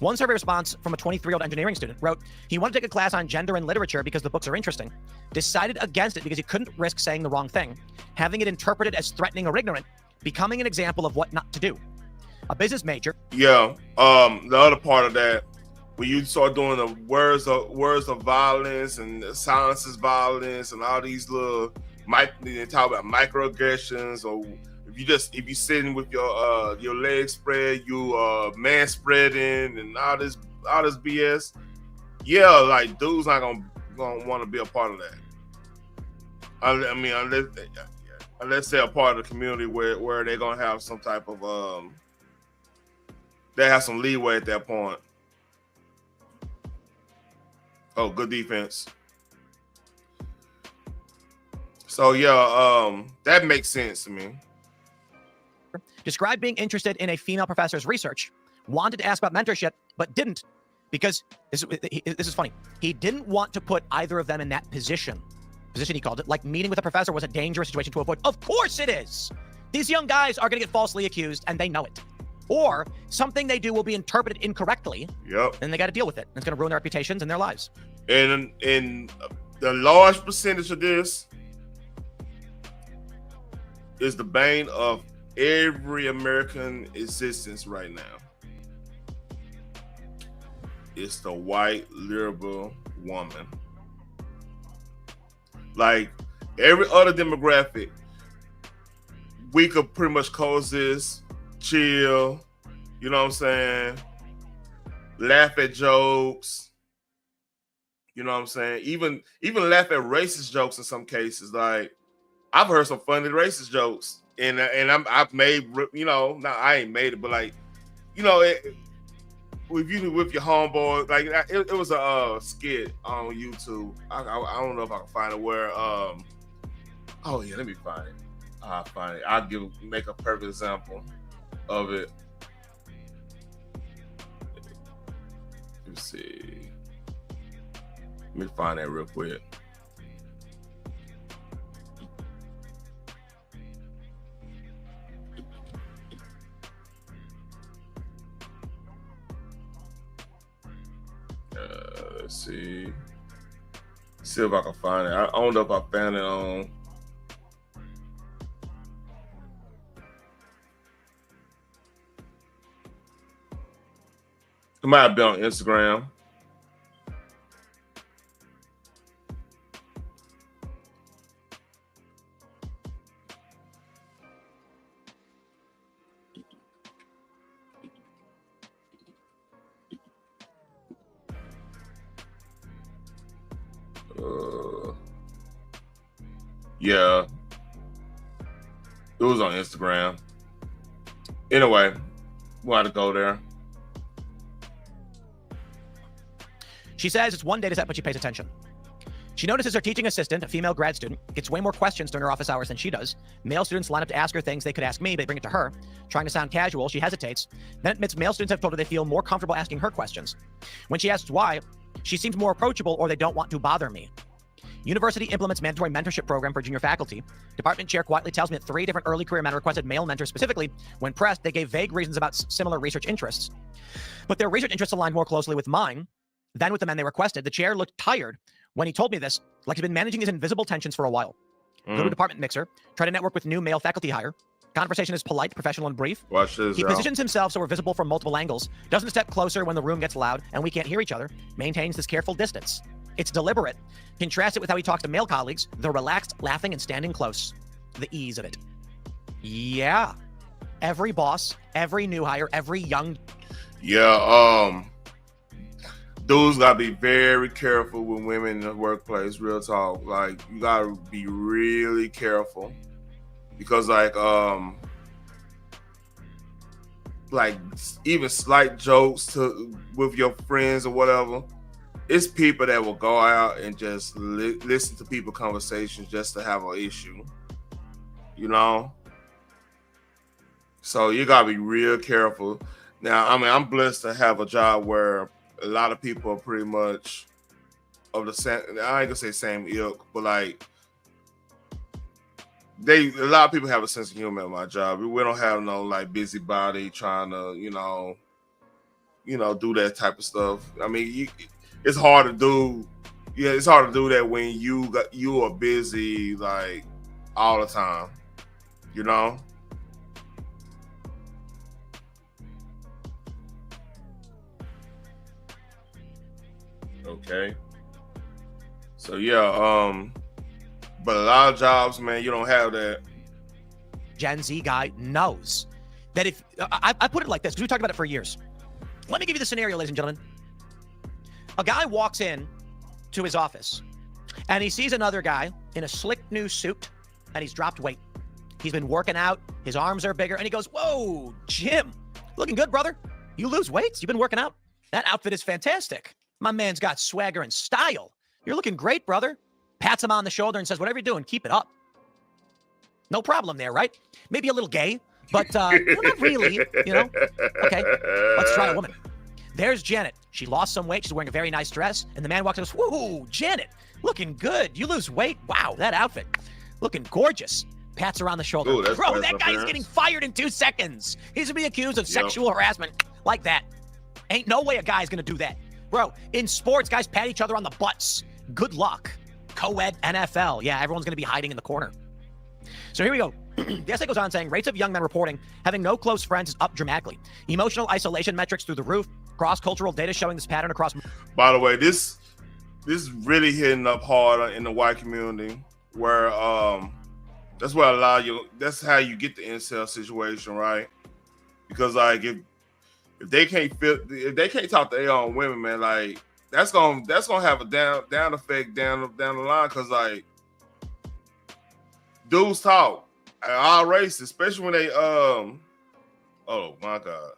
[SPEAKER 12] One survey response from a 23-year-old engineering student wrote, he wanted to take a class on gender and literature because the books are interesting, decided against it because he couldn't risk saying the wrong thing, having it interpreted as threatening or ignorant, becoming an example of what not to do. A business major.
[SPEAKER 5] Yeah, the other part of that, when you start doing the words of violence and silences violence and all these little, they talk about microaggressions, or if you sitting with your legs spread, you man spreading and all this BS. Yeah, like dudes not gonna want to be a part of that. I mean, unless they're a part of the community where they're gonna have some type of they have some leeway at that point. Oh, good defense. So yeah, that makes sense to me.
[SPEAKER 12] Described being interested in a female professor's research, wanted to ask about mentorship, but didn't, because this is funny. He didn't want to put either of them in that position. He called it, like meeting with a professor was a dangerous situation to avoid. Of course it is. These young guys are going to get falsely accused, and they know it. Or something they do will be interpreted incorrectly.
[SPEAKER 5] Yep.
[SPEAKER 12] And they got to deal with it. It's going to ruin their reputations and their lives.
[SPEAKER 5] And the large percentage of this is the bane of every American existence right now. It's the white liberal woman. Like every other demographic, we could pretty much coexist, chill, you know what I'm saying? Laugh at jokes, you know what I'm saying? Even laugh at racist jokes in some cases. Like I've heard some funny racist jokes, and I've made, you know, now I ain't made it, but like, you know, with your homeboy, like it was a skit on YouTube. I don't know if I can find it where oh yeah, let me find it. I'll find it. Make a perfect example of it. Let's see. Let me find that real quick. Let's see. See if I can find it. I don't know if I found it on. It might have been on Instagram. Yeah, it was on Instagram. Anyway, we'll have to go there.
[SPEAKER 12] She says it's one data set, but she pays attention. She notices her teaching assistant, a female grad student, gets way more questions during her office hours than she does. Male students line up to ask her things they could ask me, but they bring it to her. Trying to sound casual, she hesitates, then admits male students have told her they feel more comfortable asking her questions. When she asks why, she seems more approachable, or they don't want to bother me. University implements mandatory mentorship program for junior faculty. Department chair quietly tells me that 3 different early career men requested male mentors specifically. When pressed, they gave vague reasons about similar research interests. But their research interests aligned more closely with mine than with the men they requested. The chair looked tired when he told me this, like he's been managing these invisible tensions for a while. Go to department mixer, try to network with new male faculty hire. Conversation is polite, professional, and brief.
[SPEAKER 5] Watch this,
[SPEAKER 12] He
[SPEAKER 5] y'all.
[SPEAKER 12] positions himself so we're visible from multiple angles, doesn't step closer when the room gets loud and we can't hear each other, maintains this careful distance. It's deliberate. Contrast it with how he talks to male colleagues. They're relaxed, laughing, and standing close. The ease of it. Yeah. Every boss, every new hire, every young...
[SPEAKER 5] Yeah, dudes gotta be very careful with women in the workplace, real talk. Like, you gotta be really careful. Because, like even slight jokes with your friends or whatever, it's people that will go out and just listen to people's conversations just to have an issue, you know? So you gotta be real careful. Now, I mean, I'm blessed to have a job where a lot of people are pretty much of the same, I ain't gonna say same ilk, but like, a lot of people have a sense of humor at my job. We don't have no like busybody trying to, you know, do that type of stuff. I mean, it's hard to do. Yeah, it's hard to do that when you are busy like all the time, you know. Okay. So yeah, but a lot of jobs, man, you don't have that.
[SPEAKER 12] Gen Z guy knows that if I put it like this, because we talked about it for years. Let me give you the scenario, ladies and gentlemen. A guy walks in to his office and he sees another guy in a slick new suit and he's dropped weight. He's been working out, his arms are bigger, and he goes, "Whoa, Jim, looking good, brother. You lose weight? You've been working out? That outfit is fantastic. My man's got swagger and style. You're looking great, brother." Pats him on the shoulder and says, "Whatever you're doing, keep it up." No problem there, right? Maybe a little gay, but not really, you know? Okay, let's try a woman. There's Janet. She lost some weight. She's wearing a very nice dress. And the man walks in and goes, "Whoa, Janet, looking good. You lose weight? Wow, that outfit. Looking gorgeous." Pats her on the shoulder.
[SPEAKER 5] Ooh,
[SPEAKER 12] Bro, that guy's getting fired in 2 seconds. He's going to be accused of sexual harassment like that. Ain't no way a guy's going to do that. Bro, in sports, guys pat each other on the butts. Good luck. Co-ed NFL. Yeah, everyone's going to be hiding in the corner. So here we go. The essay goes on saying, rates of young men reporting having no close friends is up dramatically. Emotional isolation metrics through the roof. Cross-cultural data showing this pattern across...
[SPEAKER 5] By the way, this is really hitting up hard in the white community, where that's how you get the incel situation, right? Because like if they can't talk to their own women, man, like that's gonna have a down effect down the line, because like dudes talk at all races, especially when they oh my god,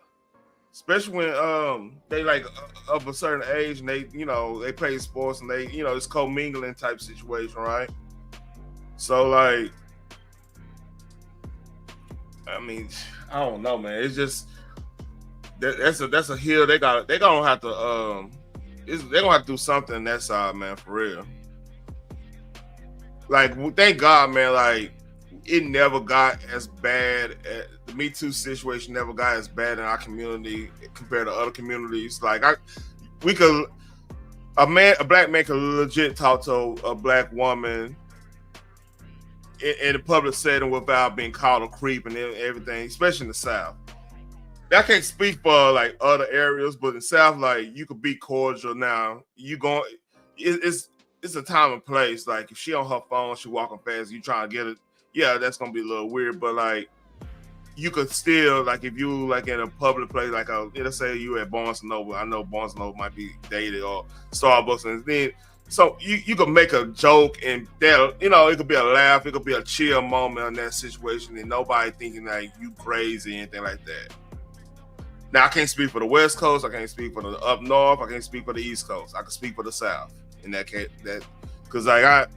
[SPEAKER 5] especially when they like of a certain age and they play sports and they it's co-mingling type situation, right? So like, I mean, I don't know, man. It's just that's a hill they're gonna have to they're gonna have to do something on that side, man, for real. Like, thank God, man, like it never got as bad. The Me Too situation never got as bad in our community compared to other communities. Like a black man could legit talk to a black woman in a public setting without being called a creep and everything, especially in the South. I can't speak for like other areas, but in the South, like you could be cordial. Now it's a time and place. Like if she on her phone, she walking fast, you trying to get it. Yeah, that's gonna be a little weird, but like you could still, like if you like in a public place, like let's say you at Barnes & Noble. I know Barnes & Noble might be dated, or Starbucks, and then so you could make a joke and that it could be a laugh, it could be a chill moment in that situation, and nobody thinking like you crazy or anything like that. Now I can't speak for the West Coast, I can't speak for the up north, I can't speak for the East Coast. I can speak for the South in that case, because like I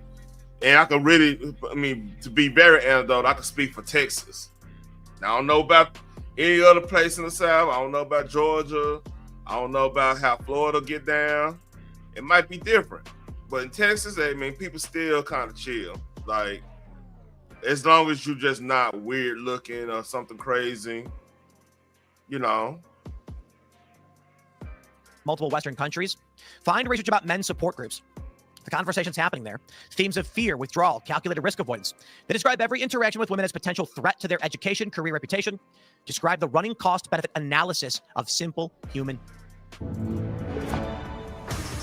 [SPEAKER 5] could really, I mean, to be very anecdotal, I can speak for Texas. Now I don't know about any other place in the South. I don't know about Georgia. I don't know about how Florida get down. It might be different. But in Texas, I mean, people still kind of chill. Like, as long as you're just not weird looking or something crazy,
[SPEAKER 12] Multiple Western countries. Find research about men's support groups. The conversation's happening there. Themes of fear, withdrawal, calculated risk avoidance. They describe every interaction with women as potential threat to their education, career, reputation. Describe the running cost-benefit analysis of simple human.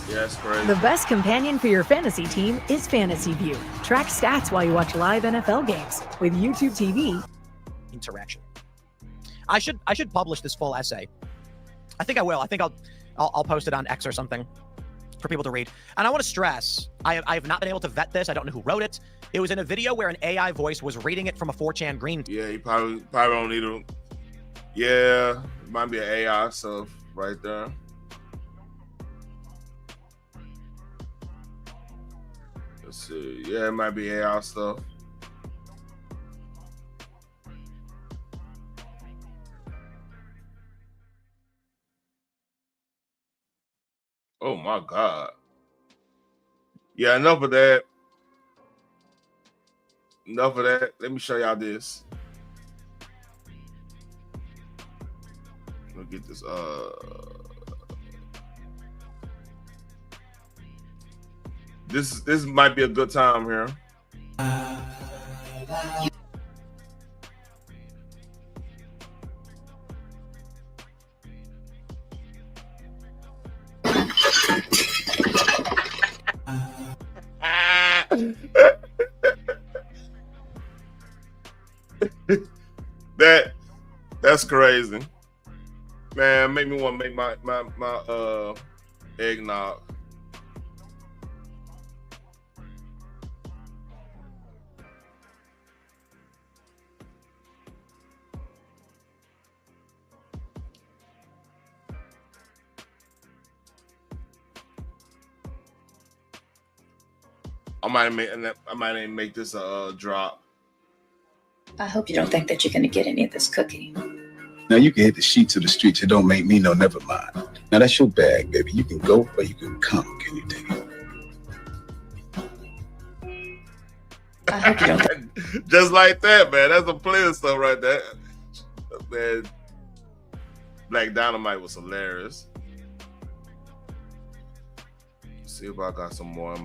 [SPEAKER 5] Yeah, that's crazy.
[SPEAKER 13] The best companion for your fantasy team is Fantasy View. Track stats while you watch live NFL games with YouTube TV.
[SPEAKER 12] Interaction. I should publish this full essay. I think I will. I think I'll post it on X or something for people to read. And I want to stress, I have not been able to vet this. I don't know who wrote it. It was in a video where an AI voice was reading it from a 4chan green.
[SPEAKER 5] Yeah, you probably don't need to. Yeah, it might be an AI stuff right there. Let's see. Yeah, it might be AI stuff. Oh my God. Yeah, enough of that. Enough of that. Let me show y'all this. Let me get this. This might be a good time here. That's crazy, man. Make me want to make my eggnog. I might even make this a drop.
[SPEAKER 14] I hope you don't think that you're going to get any of this cookie.
[SPEAKER 15] Now you can hit the sheets of the streets. It don't make me no never mind. Now that's your bag, baby. You can go or you can come. Can you dig it?
[SPEAKER 14] I hope you don't.
[SPEAKER 5] Just like that, man. That's some player stuff right there. Man, Black Dynamite was hilarious. Let's see if I got some more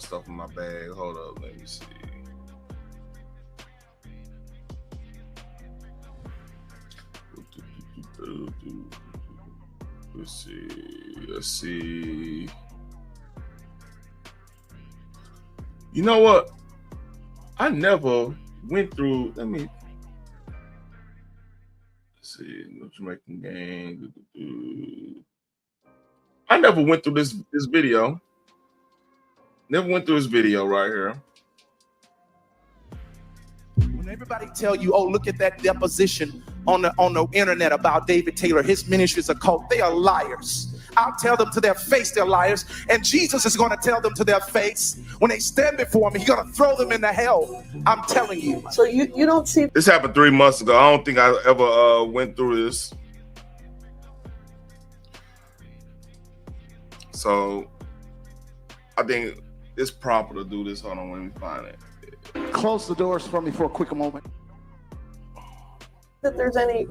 [SPEAKER 5] stuff in my bag. Hold up, let me see. Let's see. You know what? I never went through. Let's see. No Jamaican gang. I never went through this video. Never went through this video right here.
[SPEAKER 16] When everybody tell you, oh, look at that deposition on the internet about David Taylor, his ministry is a cult, they are liars. I'll tell them to their face they're liars, and Jesus is going to tell them to their face when they stand before me. He's going to throw them into hell. I'm telling you.
[SPEAKER 17] So you don't see
[SPEAKER 5] this happened 3 months ago. I don't think I ever went through this. So I think it's proper to do this. Hold on, let me find it.
[SPEAKER 16] Close the doors for me for a quick moment.
[SPEAKER 17] that there's any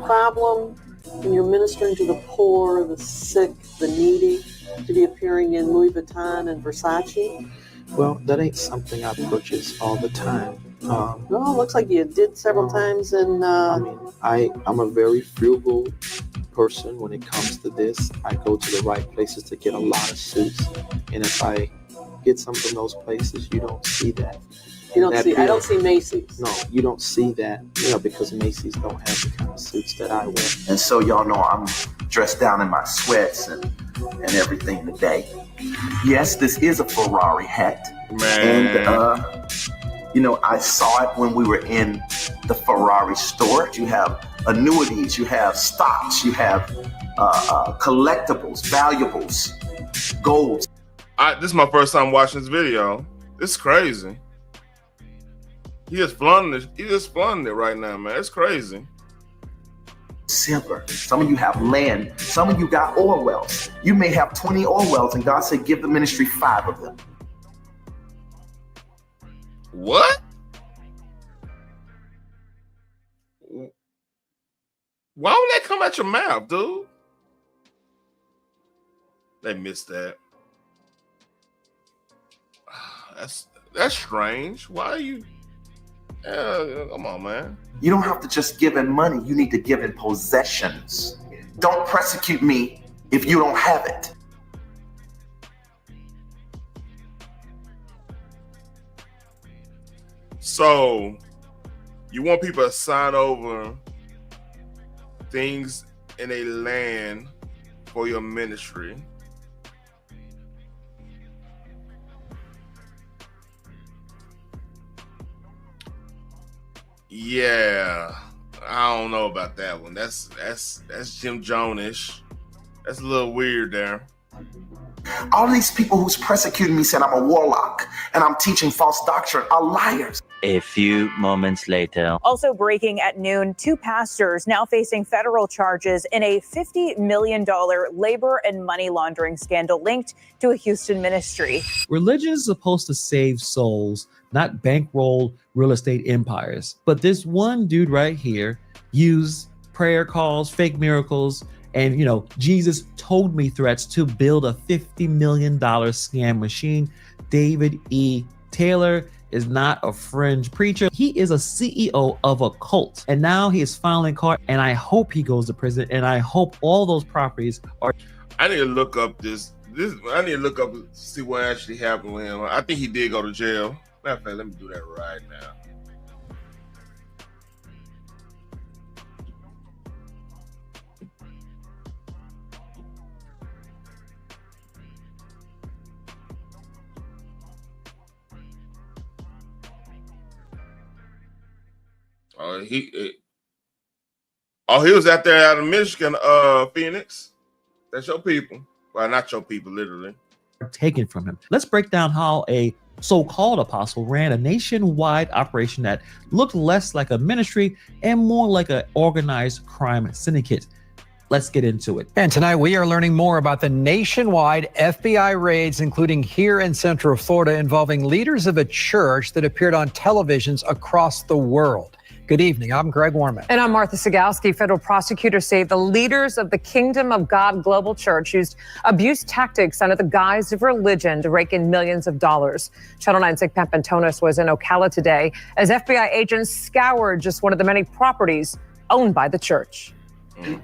[SPEAKER 17] problem when you're ministering to the poor, the sick, the needy, to be appearing in Louis Vuitton and Versace?
[SPEAKER 18] Well, that ain't something I purchase all the time.
[SPEAKER 17] No, it looks like you did several times. And
[SPEAKER 18] I mean, I'm a very frugal person when it comes to this. I go to the right places to get a lot of suits, and if I get some from those places, you don't see that.
[SPEAKER 17] You don't see. I don't see Macy's.
[SPEAKER 18] No, you don't see that. You know, because Macy's don't have the kind of suits that I wear.
[SPEAKER 19] And so y'all know I'm dressed down in my sweats and everything today. Yes, this is a Ferrari hat.
[SPEAKER 5] Man.
[SPEAKER 19] And you know, I saw it when we were in the Ferrari store. You have annuities, you have stocks, you have collectibles, valuables, golds.
[SPEAKER 5] This is my first time watching this video. It's crazy. He just flaunting it right now, man. It's crazy.
[SPEAKER 19] Silver. Some of you have land. Some of you got oil wells. You may have 20 oil wells, and God said, give the ministry 5 of them.
[SPEAKER 5] What? Why would that come out your mouth, dude? They missed that. That's strange. Why are you? Come on, man.
[SPEAKER 19] You don't have to just give in money. You need to give in possessions. Don't persecute me if you don't have it.
[SPEAKER 5] So, you want people to sign over things in a land for your ministry. Yeah, I don't know about that one. That's Jim Jones-ish. That's a little weird there.
[SPEAKER 19] All these people who's persecuting me said I'm a warlock and I'm teaching false doctrine are liars.
[SPEAKER 20] A few moments later.
[SPEAKER 21] Also breaking at noon, 2 pastors now facing federal charges in a $50 million labor and money laundering scandal linked to a Houston ministry.
[SPEAKER 22] Religion is supposed to save souls, not bankroll real estate empires. But this one dude right here used prayer calls, fake miracles, and, Jesus told me threats to build a $50 million scam machine. David E. Taylor is not a fringe preacher. He is a CEO of a cult. And now he is filing court, and I hope he goes to prison, and I hope all those properties are...
[SPEAKER 5] I need to look up this. I need to look up to see what actually happened with him. I think he did go to jail. Matter of fact, let me do that right now. He was out there out of Michigan, Phoenix. That's your people. Well, not your people, literally.
[SPEAKER 22] Taken from him. Let's break down how a so-called apostle ran a nationwide operation that looked less like a ministry and more like an organized crime syndicate. Let's get into it.
[SPEAKER 23] And tonight we are learning more about the nationwide FBI raids, including here in Central Florida, involving leaders of a church that appeared on televisions across the world. Good evening. I'm Greg Warman.
[SPEAKER 24] And I'm Martha Sigalski. Federal prosecutors say the leaders of the Kingdom of God Global Church used abuse tactics under the guise of religion to rake in millions of dollars. Channel 9's Nick Pampantonis was in Ocala today as FBI agents scoured just one of the many properties owned by the church.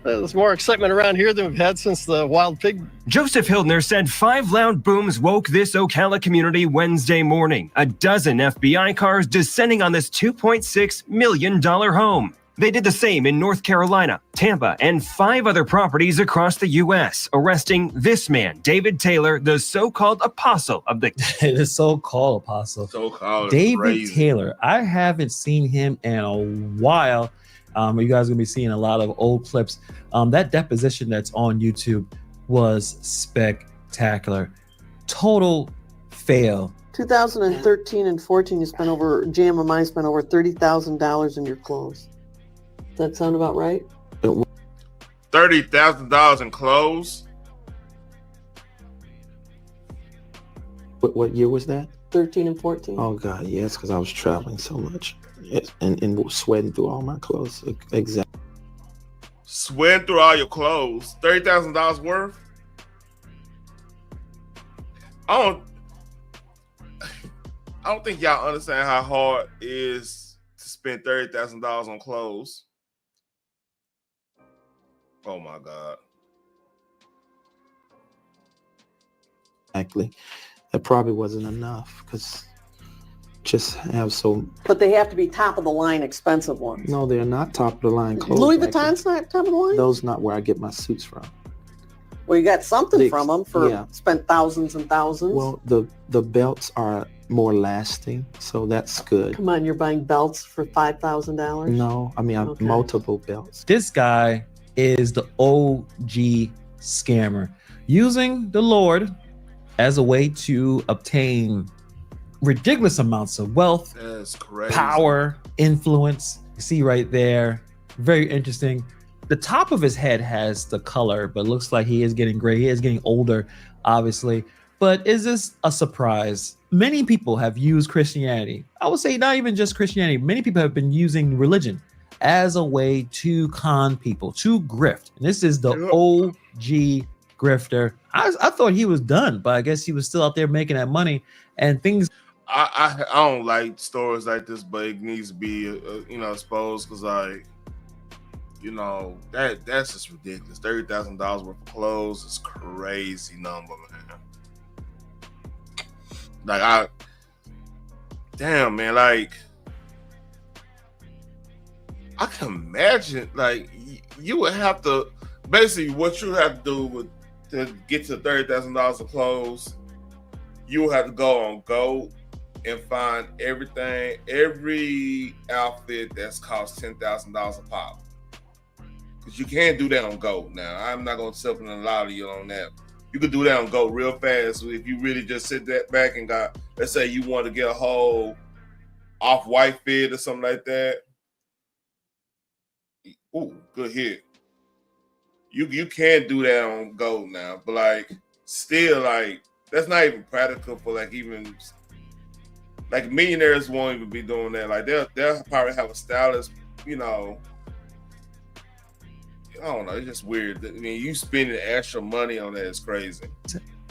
[SPEAKER 25] There's more excitement around here than we've had since the wild pig.
[SPEAKER 26] Joseph Hildner said 5 loud booms woke this Ocala community Wednesday morning. A dozen FBI cars descending on this $2.6 million home. They did the same in North Carolina, Tampa, and 5 other properties across the U.S., arresting this man, David Taylor, the so-called apostle of the...
[SPEAKER 22] The so-called apostle.
[SPEAKER 5] So-called
[SPEAKER 22] David
[SPEAKER 5] crazy.
[SPEAKER 22] Taylor. I haven't seen him in a while. You guys are going to be seeing a lot of old clips. That deposition that's on YouTube was spectacular. Total fail.
[SPEAKER 17] 2013 and 14, you spent over, GMMI spent over $30,000 in your clothes. Does that sound about right?
[SPEAKER 5] $30,000 in clothes?
[SPEAKER 18] What year was that?
[SPEAKER 17] 13 and 14.
[SPEAKER 18] Oh, God, yes, because I was traveling so much. Yes, and sweating through all my clothes. Exactly.
[SPEAKER 5] Sweating through all your clothes. $30,000 worth? I don't think y'all understand how hard it is to spend $30,000 on clothes. Oh my God.
[SPEAKER 18] Exactly. That probably wasn't enough because just have so.
[SPEAKER 17] But they have to be top of the line expensive ones.
[SPEAKER 18] No, they're not top of the line clothes.
[SPEAKER 17] Louis Vuitton's not top of the line?
[SPEAKER 18] Those not where I get my suits from.
[SPEAKER 17] Well, you got something from them for spent thousands and thousands.
[SPEAKER 18] Well, the belts are more lasting, so that's good.
[SPEAKER 17] Come on, you're buying belts for $5,000?
[SPEAKER 18] No, I mean multiple belts.
[SPEAKER 22] This guy is the OG scammer, using the Lord as a way to obtain ridiculous amounts of wealth, power, influence. You see right there, very interesting. The top of his head has the color, but looks like he is getting gray. He is getting older, obviously. But is this a surprise? Many people have used Christianity. I would say not even just Christianity. Many people have been using religion as a way to con people, to grift. And this is the OG grifter. I thought he was done, but I guess he was still out there making that money and things.
[SPEAKER 5] I don't like stories like this, but it needs to be exposed because that's just ridiculous. $30,000 worth of clothes is crazy number, man. Like damn, man, like I can imagine, like you would have to basically what you have to do to get to $30,000 of clothes. You will have to go on Go and find every outfit that's cost $10,000 a pop. Because you can't do that on Go. Now, I'm not going to step in a lot of you on that. You could do that on Go real fast. If you really just sit that back and got, let's say you want to get a whole off-white fit or something like that. Ooh, good hit. You can't do that on Go now. But, like, still, like, that's not even practical for, like, even... Like, millionaires won't even be doing that. Like, they'll probably have a stylist, I don't know. It's just weird. I mean, you spending extra money on that is crazy.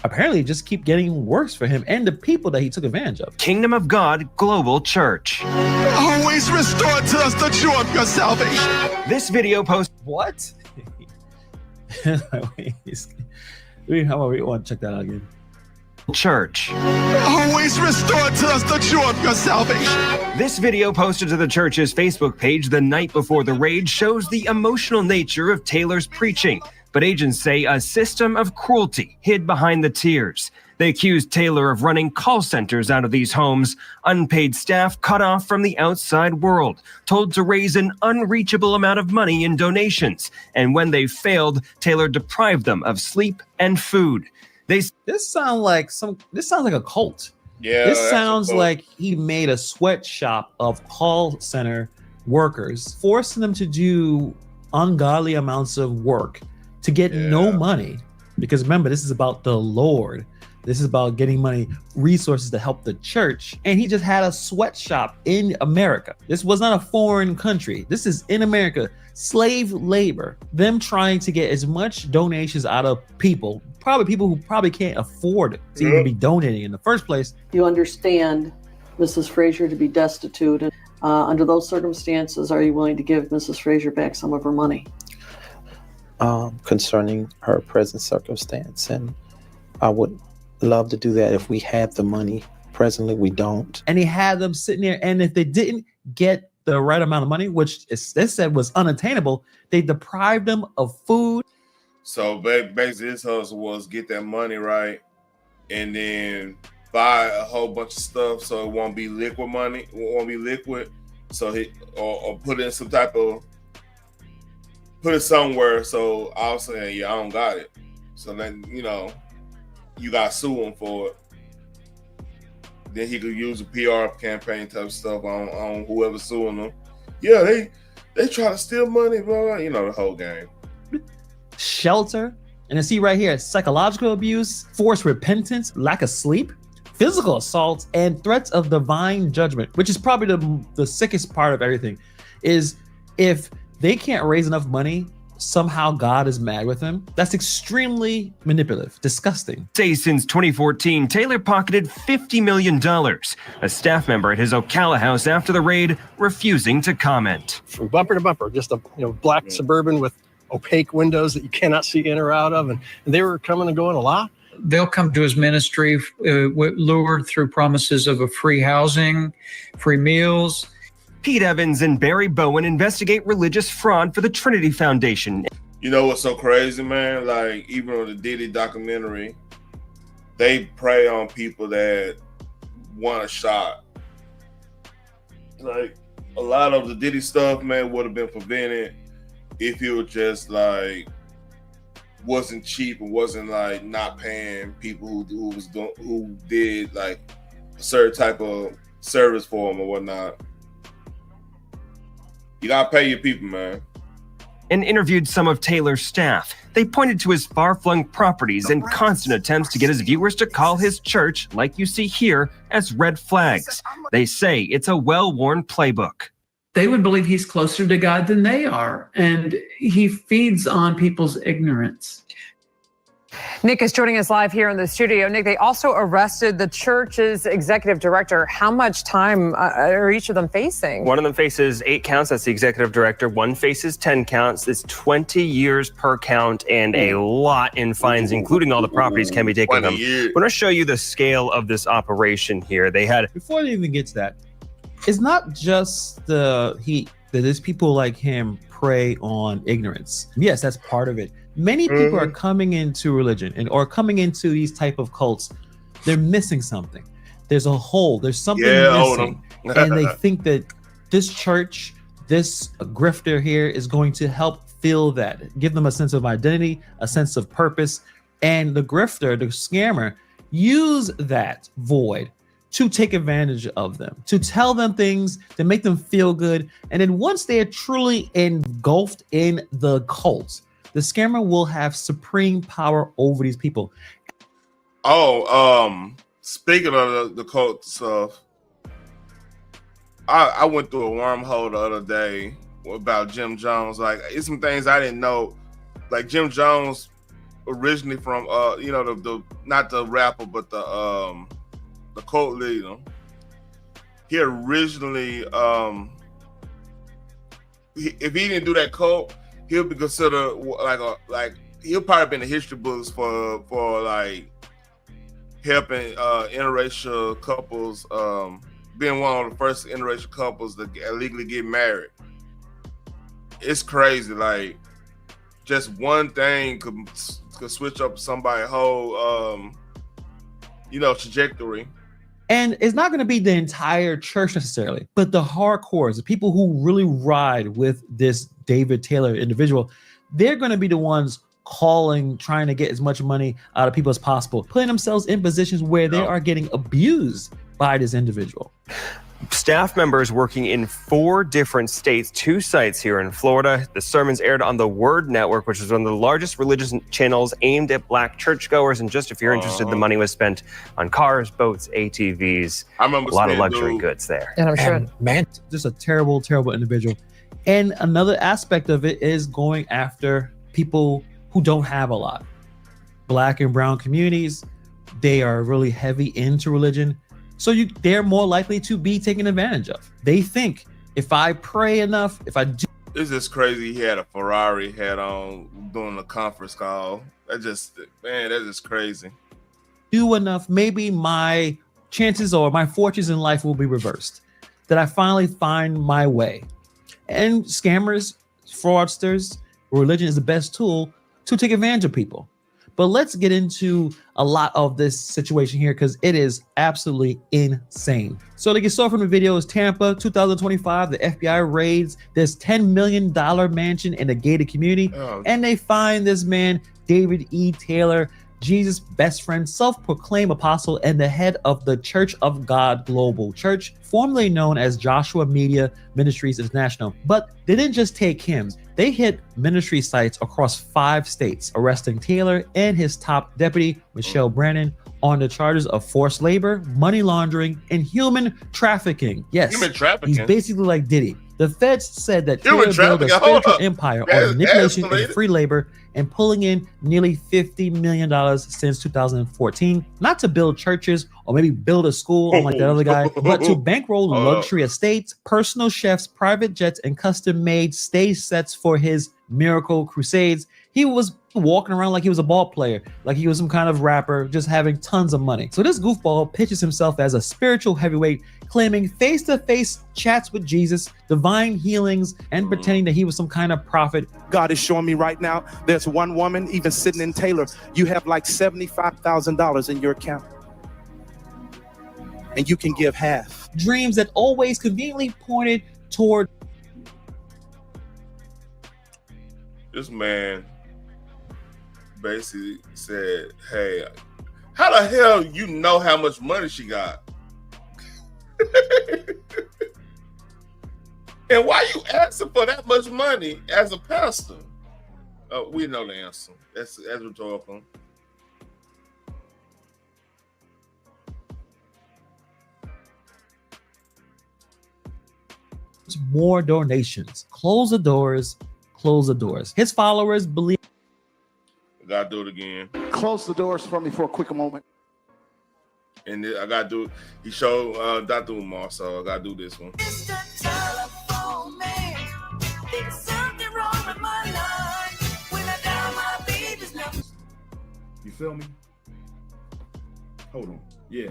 [SPEAKER 22] Apparently, just keep getting worse for him and the people that he took advantage of.
[SPEAKER 26] Kingdom of God Global Church.
[SPEAKER 8] Always restore to us the joy of your salvation.
[SPEAKER 26] This video post.
[SPEAKER 22] What? We want to check that out again.
[SPEAKER 26] Church.
[SPEAKER 8] Always restore to us the joy of your salvation.
[SPEAKER 26] This video posted to the church's Facebook page the night before the raid shows the emotional nature of Taylor's preaching, but agents say a system of cruelty hid behind the tears. They accused Taylor of running call centers out of these homes, unpaid staff cut off from the outside world, told to raise an unreachable amount of money in donations, and when they failed, Taylor deprived them of sleep and food.
[SPEAKER 22] This sounds like a cult.
[SPEAKER 5] Yeah.
[SPEAKER 22] This sounds like he made a sweatshop of call center workers, forcing them to do ungodly amounts of work to get no money. Because remember, this is about the Lord. This is about getting money, resources to help the church. And he just had a sweatshop in America. This was not a foreign country. This is in America. Slave labor. Them trying to get as much donations out of people, probably people who probably can't afford to even be donating in the first place.
[SPEAKER 17] You understand Mrs. Frazier to be destitute. And, under those circumstances, are you willing to give Mrs. Frazier back some of her money?
[SPEAKER 18] Concerning her present circumstance, and I would love to do that if we had the money. Presently, we don't.
[SPEAKER 22] And he had them sitting there, and if they didn't get the right amount of money, which they said was unattainable, they deprived them of food.
[SPEAKER 5] So basically, his hustle was get that money right, and then buy a whole bunch of stuff so it won't be liquid money, it won't be liquid. So he or put it in some type of, put it somewhere. So I was saying, I don't got it. So then you got to sue him for it. Then he could use a PR campaign type stuff on whoever's suing him. Yeah, they try to steal money, blah, blah, the whole game.
[SPEAKER 22] Shelter, and I see right here, psychological abuse, forced repentance, lack of sleep, physical assaults, and threats of divine judgment, which is probably the sickest part of everything, is if they can't raise enough money, somehow God is mad with them. That's extremely manipulative, disgusting.
[SPEAKER 26] Say since 2014, Taylor pocketed $50 million. A staff member at his Ocala house after the raid refusing to comment.
[SPEAKER 25] From bumper to bumper, just a black Suburban with opaque windows that you cannot see in or out of, and they were coming and going a lot.
[SPEAKER 1] They'll come to his ministry lured through promises of a free housing, free meals.
[SPEAKER 26] Pete Evans and Barry Bowen investigate religious fraud for the Trinity Foundation.
[SPEAKER 5] You know what's so crazy, man? Like, even on the Diddy documentary, they prey on people that want a shot. Like, a lot of the Diddy stuff, man, would have been prevented if it was just, like, wasn't cheap and wasn't, like, not paying people who did, like, a certain type of service for them or whatnot. You gotta pay your people, man.
[SPEAKER 26] And interviewed some of Taylor's staff. They pointed to his far-flung properties and constant attempts to get his viewers to call his church, like you see here, as red flags. They say it's a well-worn playbook.
[SPEAKER 2] They would believe he's closer to God than they are, and he feeds on people's ignorance.
[SPEAKER 24] Nick is joining us live here in the studio. Nick, they also arrested the church's executive director. How much time are each of them facing?
[SPEAKER 26] One of them faces 8 counts. That's the executive director. One faces 10 counts. It's 20 years per count and a lot in fines, including all the properties can be taken from them. I'm going to show you the scale of this operation here. They had...
[SPEAKER 22] Before they even get to that, it's not just the heat that there's people like him prey on ignorance. Yes, that's part of it. Many people are coming into religion or coming into these type of cults. They're missing something. There's a hole. There's something missing. And they think that this church, this grifter here is going to help fill that, give them a sense of identity, a sense of purpose. And the grifter, the scammer, use that void to take advantage of them, to tell them things, to make them feel good. And then once they are truly engulfed in the cult, the scammer will have supreme power over these people.
[SPEAKER 5] Speaking of the cult stuff, I went through a wormhole the other day about Jim Jones. Like, it's some things I didn't know. Like, Jim Jones, originally from the not the rapper, but the cult leader. He originally if he didn't do that cult, he'll be considered he'll probably be in the history books for like helping interracial couples, being one of the first interracial couples to legally get married. It's crazy. Like, just one thing could switch up somebody's whole trajectory.
[SPEAKER 22] And it's not going to be the entire church necessarily, but the hardcores, the people who really ride with this David Taylor individual, they're going to be the ones calling, trying to get as much money out of people as possible, putting themselves in positions where they are getting abused by this individual.
[SPEAKER 26] Staff members working in 4 different states, 2 sites here in Florida. The sermons aired on the Word Network, which is one of the largest religious channels aimed at Black churchgoers. And just if you're interested, the money was spent on cars, boats, ATVs.
[SPEAKER 5] I remember
[SPEAKER 26] a lot of luxury goods there.
[SPEAKER 24] And I'm sure,
[SPEAKER 22] man, just a terrible, terrible individual. And another aspect of it is going after people who don't have a lot. Black and brown communities, they are really heavy into religion. So they're more likely to be taken advantage of. They think, if I pray enough, if I do.
[SPEAKER 5] It's just crazy. He had a Ferrari hat on doing a conference call. That's just crazy.
[SPEAKER 22] Do enough, maybe my chances or my fortunes in life will be reversed. That I finally find my way. And scammers, fraudsters, religion is the best tool to take advantage of people. But let's get into a lot of this situation here because it is absolutely insane. So to get started from the video is Tampa, 2025. The FBI raids this $10 million mansion in a gated community. And they find this man, David E. Taylor, Jesus' best friend, self-proclaimed apostle, and the head of the Church of God Global Church, formerly known as Joshua Media Ministries International. But they didn't just take him. They hit ministry sites across 5 states, arresting Taylor and his top deputy, Michelle Brannon, on the charges of forced labor, money laundering, and human trafficking. Yes,
[SPEAKER 5] human trafficking.
[SPEAKER 22] He's basically like Diddy. The feds said that Taylor built a spiritual empire on manipulation and free labor and pulling in nearly $50 million since 2014, not to build churches or maybe build a school unlike that other guy, but to bankroll luxury estates, personal chefs, private jets, and custom-made stage sets for his miracle crusades. He was walking around like he was a ball player, like he was some kind of rapper, just having tons of money. So this goofball pitches himself as a spiritual heavyweight, claiming face-to-face chats with Jesus, divine healings, and pretending that he was some kind of prophet.
[SPEAKER 16] God is showing me right now, there's one woman even sitting in Taylor. You have like $75,000 in your account. And you can give half.
[SPEAKER 22] Dreams that always conveniently pointed toward.
[SPEAKER 5] This man basically said, hey, how the hell you know how much money she got? And why you asking for that much money as a pastor? We know the answer. That's rhetorical.
[SPEAKER 22] More donations. Close the doors. Close the doors. His followers believe.
[SPEAKER 5] I gotta do it again.
[SPEAKER 16] Close the doors for me for a quick moment.
[SPEAKER 5] And I gotta do. He showed Dr. Umar, so I gotta do this one.
[SPEAKER 3] You feel me? Hold on. Yeah.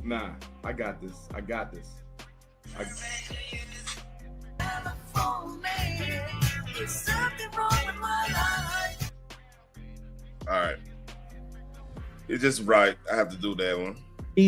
[SPEAKER 3] Nah, I got this. I got this.
[SPEAKER 5] All right. It's just right. I have to do that one.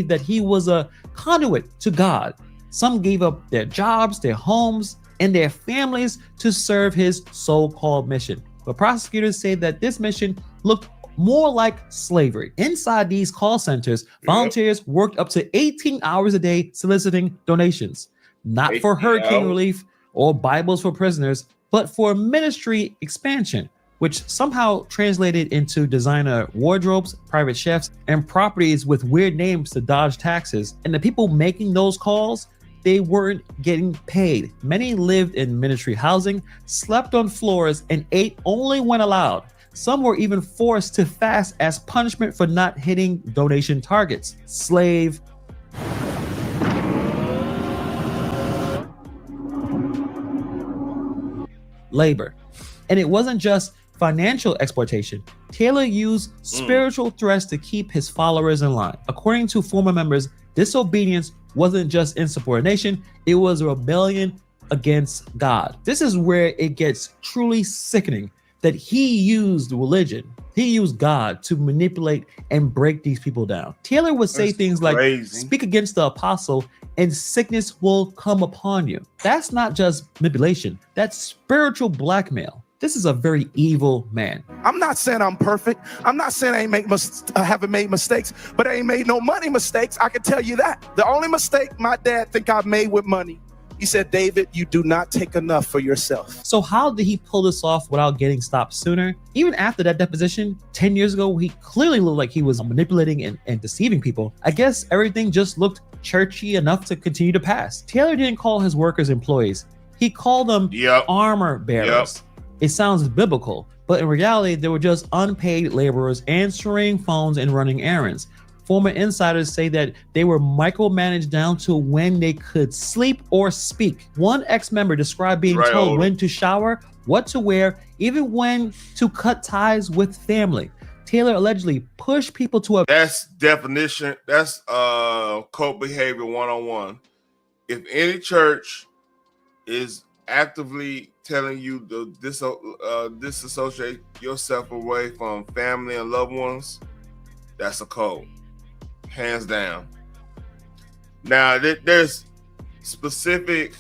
[SPEAKER 22] That he was a conduit to God. Some gave up their jobs, their homes, and their families to serve his so-called mission. But prosecutors say that this mission looked more like slavery. Inside these call centers, volunteers worked up to 18 hours a day soliciting donations, not for hurricane relief or Bibles for prisoners, but for ministry expansion, which somehow translated into designer wardrobes, private chefs, and properties with weird names to dodge taxes. And the people making those calls, they weren't getting paid. Many lived in ministry housing, slept on floors, and ate only when allowed. Some were even forced to fast as punishment for not hitting donation targets. Slave labor. And it wasn't just financial exploitation. Taylor used spiritual threats to keep his followers in line. According to former members, disobedience wasn't just insubordination, it was a rebellion against God. This is where it gets truly sickening, that he used religion, he used God to manipulate and break these people down. Taylor would say things like, speak against the apostle and sickness will come upon you. That's not just manipulation, that's spiritual blackmail. This is a very evil man.
[SPEAKER 16] I'm not saying I'm perfect. I'm not saying I haven't made mistakes, but I ain't made no money mistakes. I can tell you that. The only mistake my dad think I've made with money, he said, David, you do not take enough for yourself.
[SPEAKER 22] So how did he pull this off without getting stopped sooner? Even after that deposition 10 years ago, he clearly looked like he was manipulating and deceiving people. I guess everything just looked churchy enough to continue to pass. Taylor didn't call his workers employees. He called them armor bearers. It sounds biblical, but in reality, they were just unpaid laborers answering phones and running errands. Former insiders say that they were micromanaged down to when they could sleep or speak. One ex-member described being told when to shower, what to wear, even when to cut ties with family. Taylor allegedly pushed people to a—
[SPEAKER 5] That's definition. That's cult behavior 101. If any church is actively telling you to disassociate yourself away from family and loved ones, that's a cult, hands down. Now, there's specific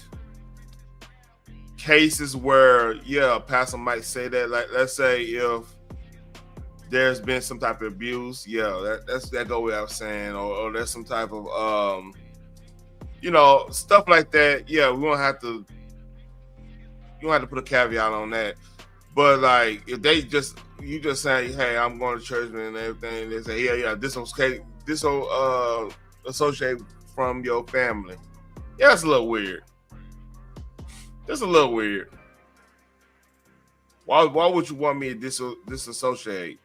[SPEAKER 5] cases where, a pastor might say that. Like, let's say if there's been some type of abuse, that go without saying, or there's some type of stuff like that. We won't have to. You don't have to put a caveat on that. But like, if you just say, hey, I'm going to church and everything, they say, associate from your family. Yeah, it's a little weird. It's a little weird. Why would you want me to disassociate?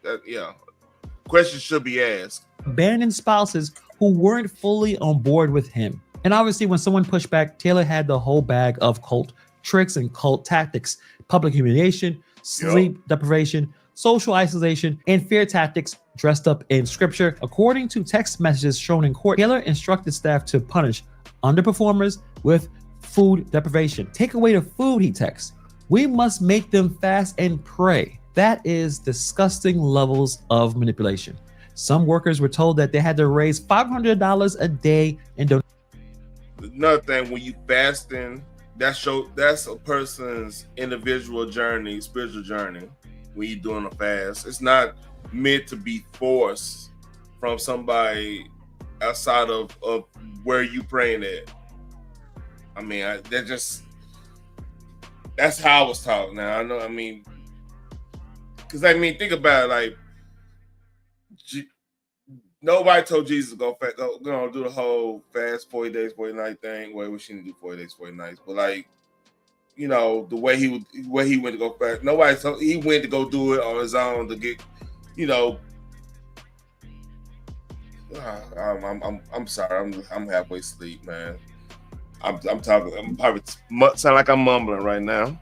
[SPEAKER 5] Questions should be asked.
[SPEAKER 22] Abandoned spouses who weren't fully on board with him. And obviously, when someone pushed back, Taylor had the whole bag of cult tricks and cult tactics: public humiliation, sleep deprivation, social isolation, and fear tactics dressed up in scripture. According to text messages shown in court, Taylor instructed staff to punish underperformers with food deprivation. Take away the food, he texts. We must make them fast and pray. That is disgusting levels of manipulation. Some workers were told that they had to raise $500 a day in donations.
[SPEAKER 5] Another thing, when you fasting, that's a person's individual journey, spiritual journey. When you're doing a fast, it's not meant to be forced from somebody outside of where you praying at. I mean, that's how I was taught. Now I know. I mean, because think about it. Like, nobody told Jesus to go do the whole fast 40 days, 40 night thing. Well, we shouldn't do 40 days, 40 nights. But like, you know, the way he went to go fast. He went to go do it on his own to get, you know. I'm sorry. I'm halfway asleep, man. I'm talking. I'm probably sound like I'm mumbling right now.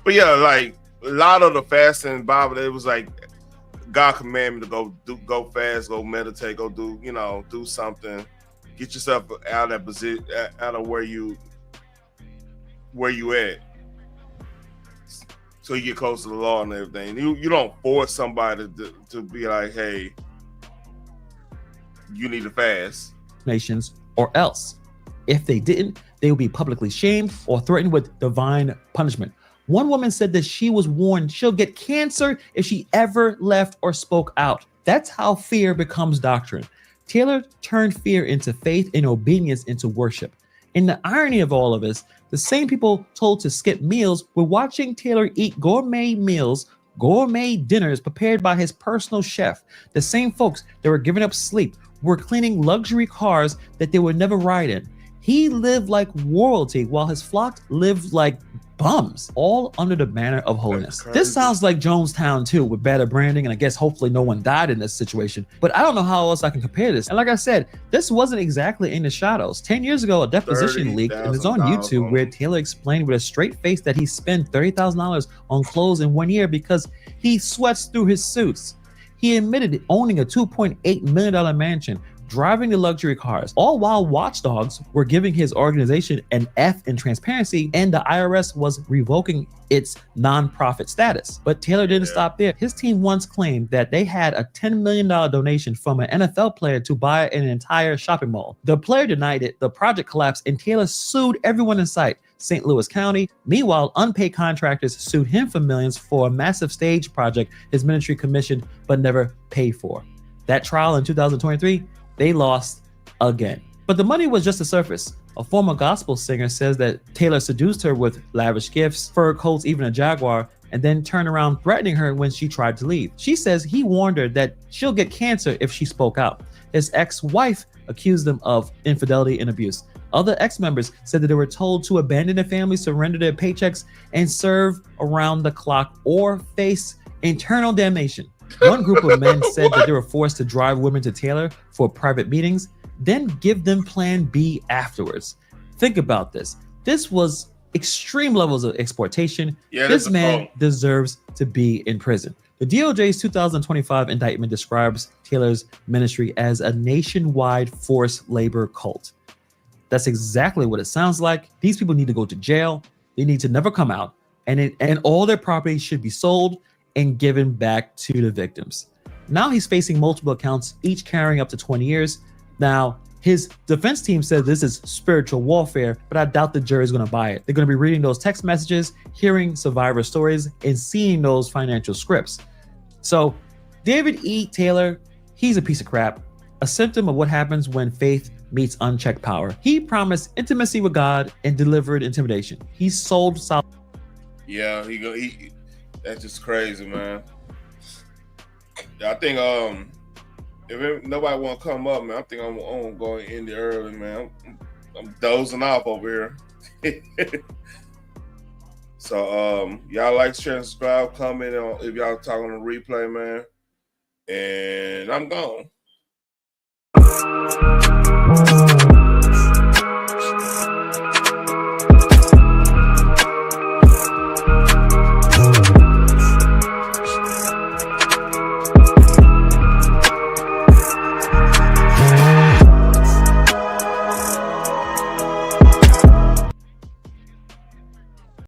[SPEAKER 5] But yeah, like a lot of the fasting in the Bible, it was like God commanded me to go fast, go meditate, go do, you know, do something, get yourself out of that position, out of where you at, so you get close to the Lord and everything. You don't force somebody to be like, hey, you need to fast.
[SPEAKER 22] Nations, or else. If they didn't, they would be publicly shamed or threatened with divine punishment. One woman said that she was warned she'll get cancer if she ever left or spoke out. That's how fear becomes doctrine. Taylor turned fear into faith and obedience into worship. And the irony of all of this, the same people told to skip meals were watching Taylor eat gourmet meals, gourmet dinners prepared by his personal chef. The same folks that were giving up sleep were cleaning luxury cars that they would never ride in. He lived like royalty while his flock lived like bums, all under the banner of holiness. This sounds like Jonestown too, with better branding, and I guess hopefully no one died in this situation, but I don't know how else I can compare this. And like I said, this wasn't exactly in the shadows. 10 years ago, a deposition leaked and it's on YouTube where Taylor explained with a straight face that he spent $30,000 on clothes in 1 year because he sweats through his suits. He admitted owning a $2.8 million mansion, driving the luxury cars, all while watchdogs were giving his organization an F in transparency and the IRS was revoking its nonprofit status. But Taylor didn't stop there. His team once claimed that they had a $10 million donation from an NFL player to buy an entire shopping mall. The player denied it, the project collapsed, and Taylor sued everyone in sight. St. Louis County. Meanwhile, unpaid contractors sued him for millions for a massive stage project his ministry commissioned but never paid for. That trial in 2023, they lost again. But the money was just the surface. A former gospel singer says that Taylor seduced her with lavish gifts, fur coats, even a Jaguar, and then turned around threatening her when she tried to leave. She says he warned her that she'll get cancer if she spoke out. His ex-wife accused him of infidelity and abuse. Other ex-members said that they were told to abandon their families, surrender their paychecks, and serve around the clock or face internal damnation. One group of men said that they were forced to drive women to Taylor for private meetings, then give them plan B afterwards. Think about this. This was extreme levels of exploitation. This man deserves to be in prison. The DOJ's 2025 indictment describes Taylor's ministry as a nationwide forced labor cult. That's exactly what it sounds like. These people need to go to jail. They need to never come out, and all their property should be sold and given back to the victims. Now he's facing multiple accounts, each carrying up to 20 years. Now, his defense team said this is spiritual warfare, but I doubt the jury's gonna buy it. They're gonna be reading those text messages, hearing survivor stories, and seeing those financial scripts. So David E. Taylor, he's a piece of crap, a symptom of what happens when faith meets unchecked power. He promised intimacy with God and delivered intimidation. He sold solid.
[SPEAKER 5] Yeah, that's just crazy, man. I think if nobody want to come up, man, I think I'm going to end it early, man. I'm dozing off over here. So y'all like, share, and subscribe, comment on if y'all talking on the replay, man. And I'm gone.